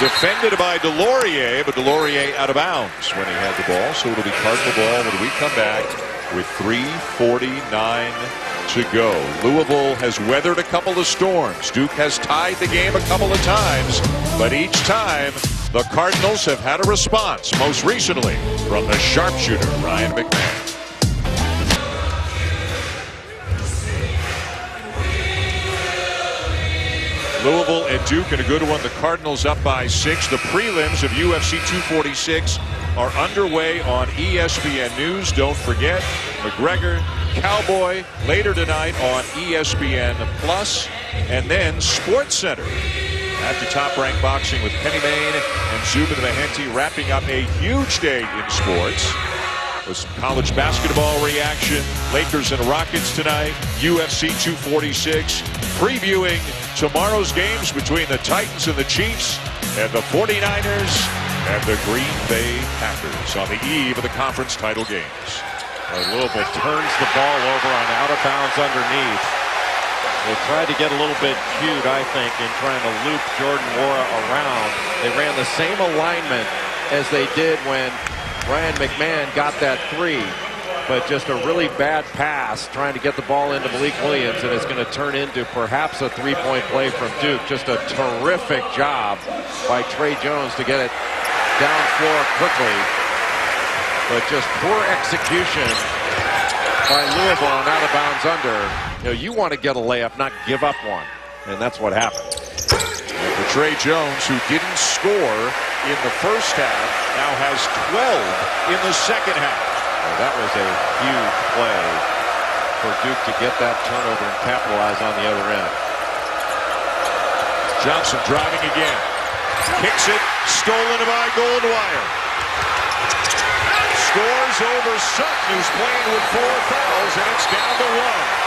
Defended by Delorier, but Delorier out of bounds when he had the ball. So it'll be Cardinal ball when we come back with 3:49 to go. Louisville has weathered a couple of storms. Duke has tied the game a couple of times, but each time the Cardinals have had a response, most recently from the sharpshooter, Ryan McMahon. Louisville and Duke in a good one. The Cardinals up by 6. The prelims of UFC 246 are underway on ESPN News. Don't forget, McGregor, Cowboy later tonight on ESPN Plus, and then Sports Center. After Top Rank Boxing with Penny Main and Zubin Mehenti wrapping up a huge day in sports. With some college basketball reaction, Lakers and Rockets tonight, UFC 246, previewing tomorrow's games between the Titans and the Chiefs, and the 49ers and the Green Bay Packers on the eve of the conference title games. Louisville turns the ball over on out of bounds underneath. They tried to get a little bit cute, I think, in trying to loop Jordan Wara around. They ran the same alignment as they did when Ryan McMahon got that 3. but just a really bad pass trying to get the ball into Malik Williams, and it's going to turn into perhaps a three-point play from Duke. Just a terrific job by Trey Jones to get it down floor quickly, but just poor execution by Louisville and out of bounds under. You know, you want to get a layup, not give up one, and that's what happened. And for Trey Jones, who didn't score in the first half, now has 12 in the second half. Well, that was a huge play for Duke to get that turnover and capitalize on the other end. Johnson driving again. Kicks it, stolen by Goldwire. Scores over Sutton, who's playing with 4 fouls, and it's down to 1.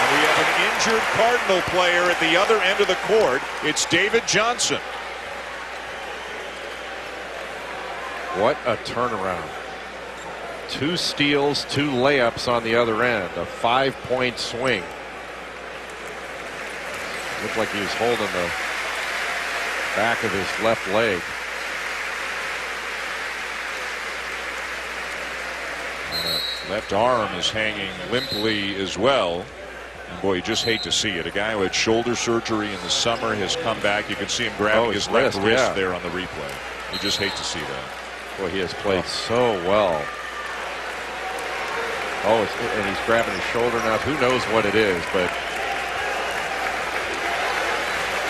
And we have an injured Cardinal player at the other end of the court. It's David Johnson. What a turnaround. 2 steals, 2 layups on the other end. A 5-point swing. Looked like he was holding the back of his left leg. Left arm is hanging limply as well. And boy, you just hate to see it. A guy who had shoulder surgery in the summer has come back. You can see him grabbing his left wrist there on the replay. You just hate to see that. Boy, he has played so well. Oh, and he's grabbing his shoulder now. Who knows what it is, but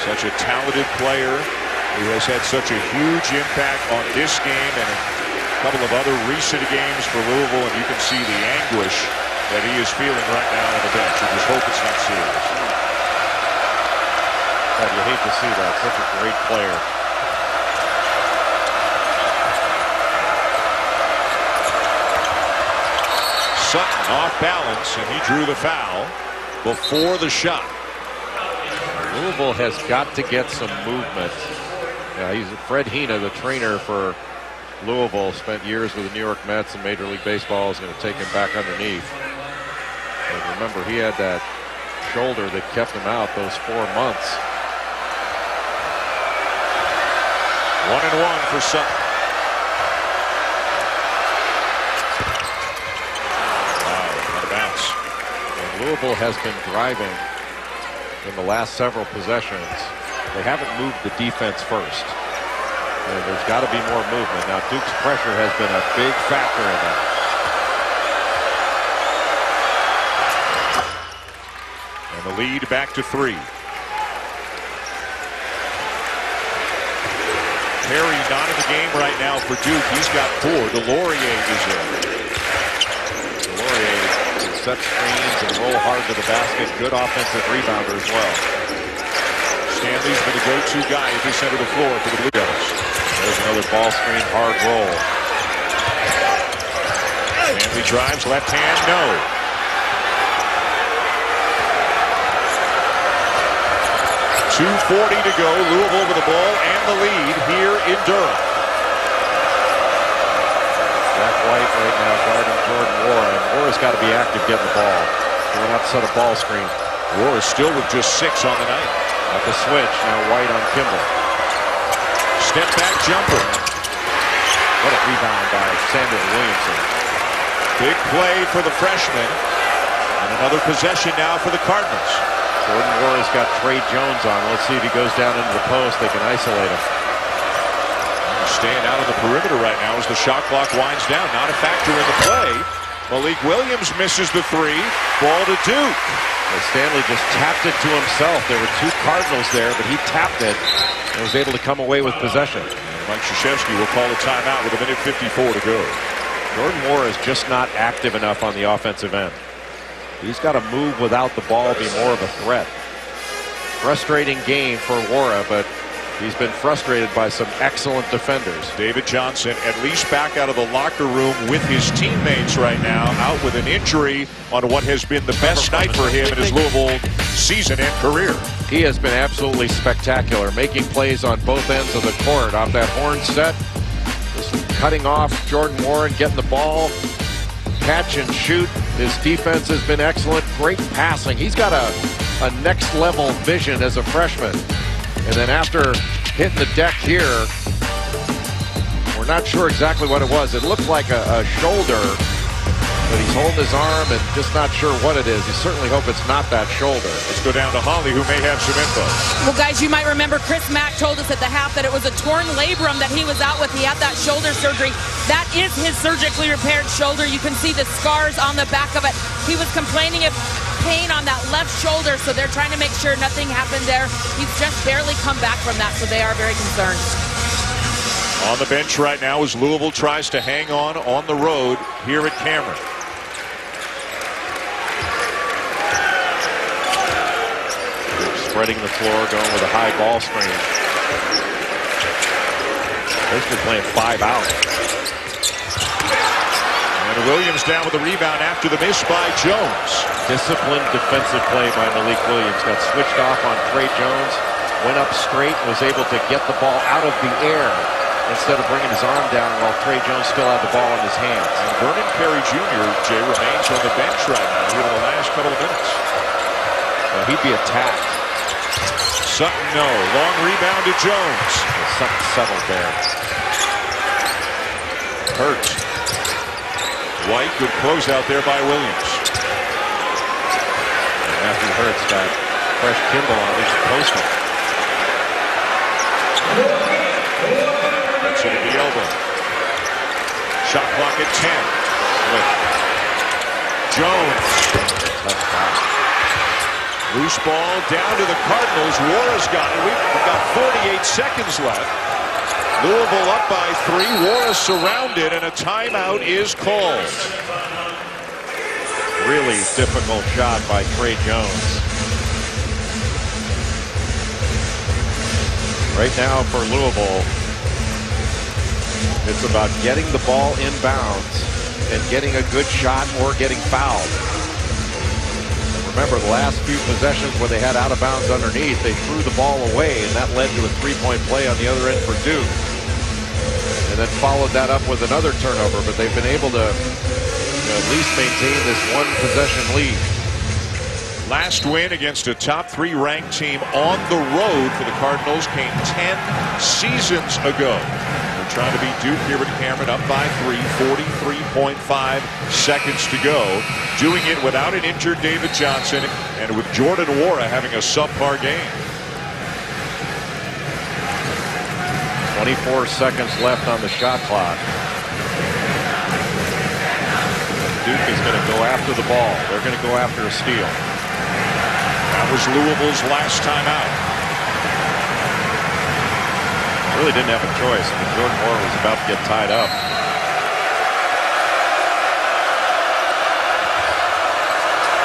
such a talented player who has had such a huge impact on this game and a couple of other recent games for Louisville, and you can see the anguish that he is feeling right now on the bench. You just hope it's not serious. God, you hate to see that. Such a great player. Sutton off balance, and he drew the foul before the shot. Louisville has got to get some movement. He's Fred Hina, the trainer for Louisville, spent years with the New York Mets and Major League Baseball. Is going to take him back underneath. And remember, he had that shoulder that kept him out those 4 months. 1-1 for Sutton. Louisville has been driving in the last several possessions. They haven't moved the defense first. And there's got to be more movement. Now, Duke's pressure has been a big factor in that. And the lead back to 3. Perry not in the game right now for Duke. He's got 4. Delorier is in. Delorier set screens and roll hard to the basket. Good offensive rebounder as well. Stanley's been a go-to guy at this end of the floor for the Blue Devils. There's another ball screen, hard roll. Stanley drives, left hand, no. .240 to go. Louisville with the ball and the lead here in Durham. Jack White right now guarding Jordan Warren. Warren's got to be active getting the ball. Going out to set a ball screen. Warren still with just 6 on the night. At the switch, now White on Kimball. Step back jumper. What a rebound by Samuel Williamson. Big play for the freshman. And another possession now for the Cardinals. Jordan Warren's got Trey Jones on. Let's see if he goes down into the post. They can isolate him. Staying out on the perimeter right now as the shot clock winds down. Not a factor in the play. Malik Williams misses the 3. Ball to Duke. Well, Stanley just tapped it to himself. There were 2 Cardinals there, but he tapped it and was able to come away with possession. Mike Krzyzewski will call a timeout with 1:54 to go. Jordan Moore is just not active enough on the offensive end. He's got to move without the ball, be more of a threat. Frustrating game for Wara, but he's been frustrated by some excellent defenders. David Johnson at least back out of the locker room with his teammates right now, out with an injury on what has been the best night for him in his Louisville season and career. He has been absolutely spectacular, making plays on both ends of the court. Off that horn set, just cutting off Jordan Warren, getting the ball, catch and shoot. His defense has been excellent. Great passing. He's got a next level vision as a freshman. And then after hitting the deck here We're not sure exactly what it was. It looked like a shoulder, but he's holding his arm and just not sure what it is. You certainly hope it's not that shoulder. Let's go down to Holly, who may have some info. Well, guys, you might remember Chris Mack told us at the half that it was a torn labrum that he was out with. He had that shoulder surgery. That is his surgically repaired shoulder. You can see the scars on the back of it. He was complaining of pain on that left shoulder, so they're trying to make sure nothing happened there. He's just barely come back from that, so they are very concerned. On the bench right now as Louisville tries to hang on the road here at Cameron. Spreading the floor, going with a high ball screen. Basically playing 5 out. And Williams down with the rebound after the miss by Jones. Disciplined defensive play by Malik Williams. Got switched off on Trey Jones. Went up straight and was able to get the ball out of the air instead of bringing his arm down while Trey Jones still had the ball in his hands. And Vernon Carey Jr., Jay, remains on the bench right now here in the last couple of minutes. Well, he'd be attacked. Sutton, no. Long rebound to Jones. Something settled there. Hurts. White, good closeout there by Williams. And Matthew Hurts got fresh Kimball on his posting. That's it at the elbow. Shot clock at 10. Jones. Loose ball down to the Cardinals. Juarez got it. We've got 48 seconds left. Louisville up by 3. Juarez surrounded, and a timeout is called. Really difficult shot by Trey Jones. Right now for Louisville, it's about getting the ball inbounds and getting a good shot or getting fouled. Remember the last few possessions where they had out of bounds underneath, they threw the ball away, and that led to a 3-point play on the other end for Duke. And then followed that up with another turnover, but they've been able to at least maintain this one possession lead. Last win against a top 3 ranked team on the road for the Cardinals came 10 seasons ago. They're trying to beat Duke here at Cameron, up by 3, 43.5 seconds to go. Doing it without an injured David Johnson and with Jordan Nwora having a subpar game. 24 seconds left on the shot clock. Duke is going to go after the ball. They're going to go after a steal. That was Louisville's last time out. Really didn't have a choice. I mean, Jordan Nwora was about to get tied up.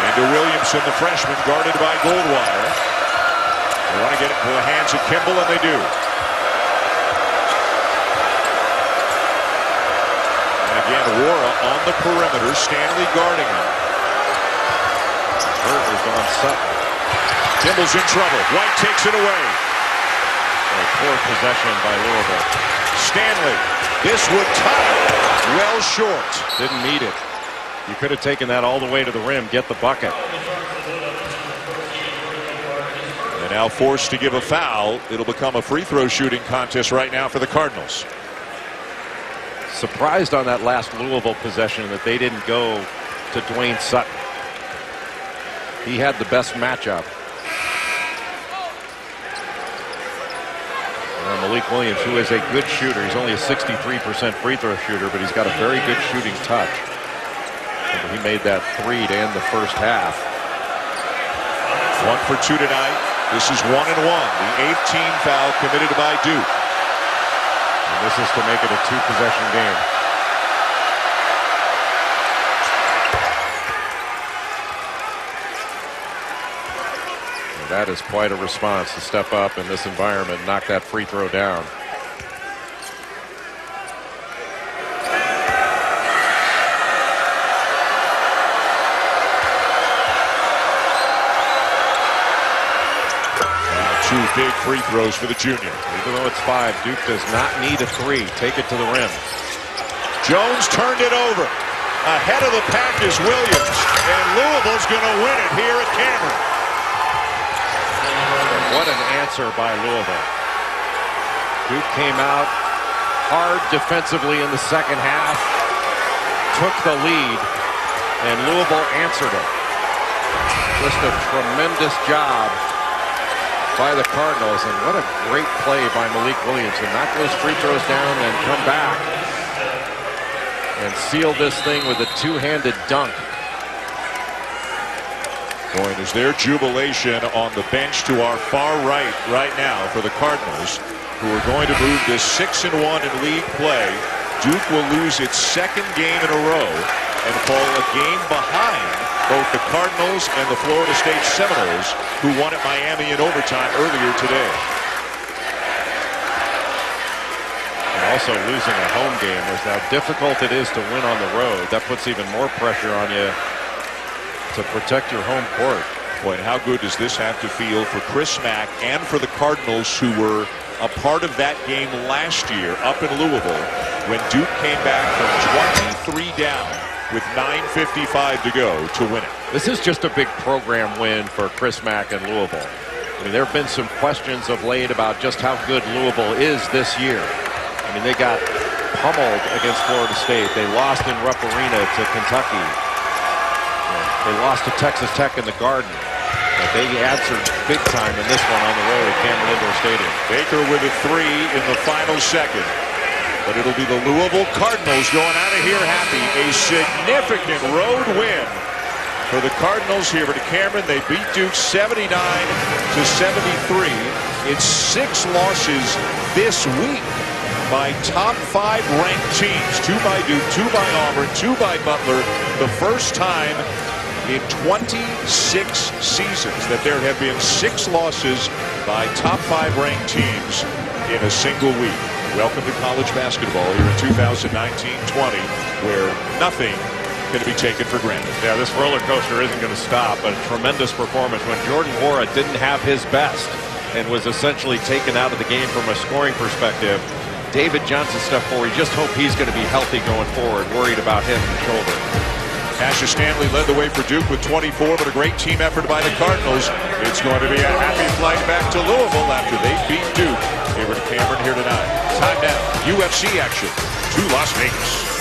And to Williamson, the freshman, guarded by Goldwire. They want to get it to the hands of Kimball, and they do. And again, Nwora on the perimeter, Stanley guarding him. Hurt is on Sutton. Kimball's in trouble. White takes it away. A poor possession by Louisville. Stanley, this would tie. Well short. Didn't need it. You could have taken that all the way to the rim, get the bucket. And now forced to give a foul. It'll become a free throw shooting contest right now for the Cardinals. Surprised on that last Louisville possession that they didn't go to Dwayne Sutton. He had the best matchup. Malik Williams, who is a good shooter. He's only a 63% free throw shooter, but he's got a very good shooting touch. He made that 3 to end the first half. 1 for 2 tonight. This is 1 and 1. The 8th team foul committed by Duke. And this is to make it a 2-possession game. That is quite a response to step up in this environment and knock that free throw down. Two big free throws for the junior. Even though it's 5, Duke does not need a 3. Take it to the rim. Jones turned it over. Ahead of the pack is Williams. And Louisville's going to win it here at Cameron. What an answer by Louisville. Duke came out hard defensively in the second half, took the lead, and Louisville answered it. Just a tremendous job by the Cardinals, and what a great play by Malik Williamson. Knock those free throws down and come back and seal this thing with a two-handed dunk. Boy, and is their jubilation on the bench to our far right now for the Cardinals, who are going to move this 6-1 in league play. Duke will lose its second game in a row and fall a game behind both the Cardinals and the Florida State Seminoles, who won at Miami in overtime earlier today. And also losing a home game is how difficult it is to win on the road. That puts even more pressure on you to protect your home court. Boy, and how good does this have to feel for Chris Mack and for the Cardinals, who were a part of that game last year up in Louisville when Duke came back from 23 down with 9:55 to go to win it. This is just a big program win for Chris Mack and Louisville. I mean, there have been some questions of late about just how good Louisville is this year. I mean, they got pummeled against Florida State. They lost in Rupp Arena to Kentucky. They lost to Texas Tech in the Garden. But they answered big time in this one on the road at Cameron Indoor Stadium. Baker with a three in the final second. But it'll be the Louisville Cardinals going out of here happy. A significant road win for the Cardinals here at Cameron. They beat Duke 79-73. It's 6 losses this week by top 5 ranked teams. 2 by Duke, 2 by Auburn, 2 by Butler. The first time in 26 seasons that there have been 6 losses by top 5 ranked teams in a single week. Welcome to college basketball here in 2019-20, where nothing can be taken for granted. Yeah, this roller coaster isn't going to stop, but a tremendous performance when Jordan Wara didn't have his best and was essentially taken out of the game from a scoring perspective. David Johnson stepped forward. You just hope he's going to be healthy going forward, worried about him and the shoulder. Cassius Stanley led the way for Duke with 24, but a great team effort by the Cardinals. It's going to be a happy flight back to Louisville after they beat Duke. Here at Cameron here tonight. Time now, UFC action to Las Vegas.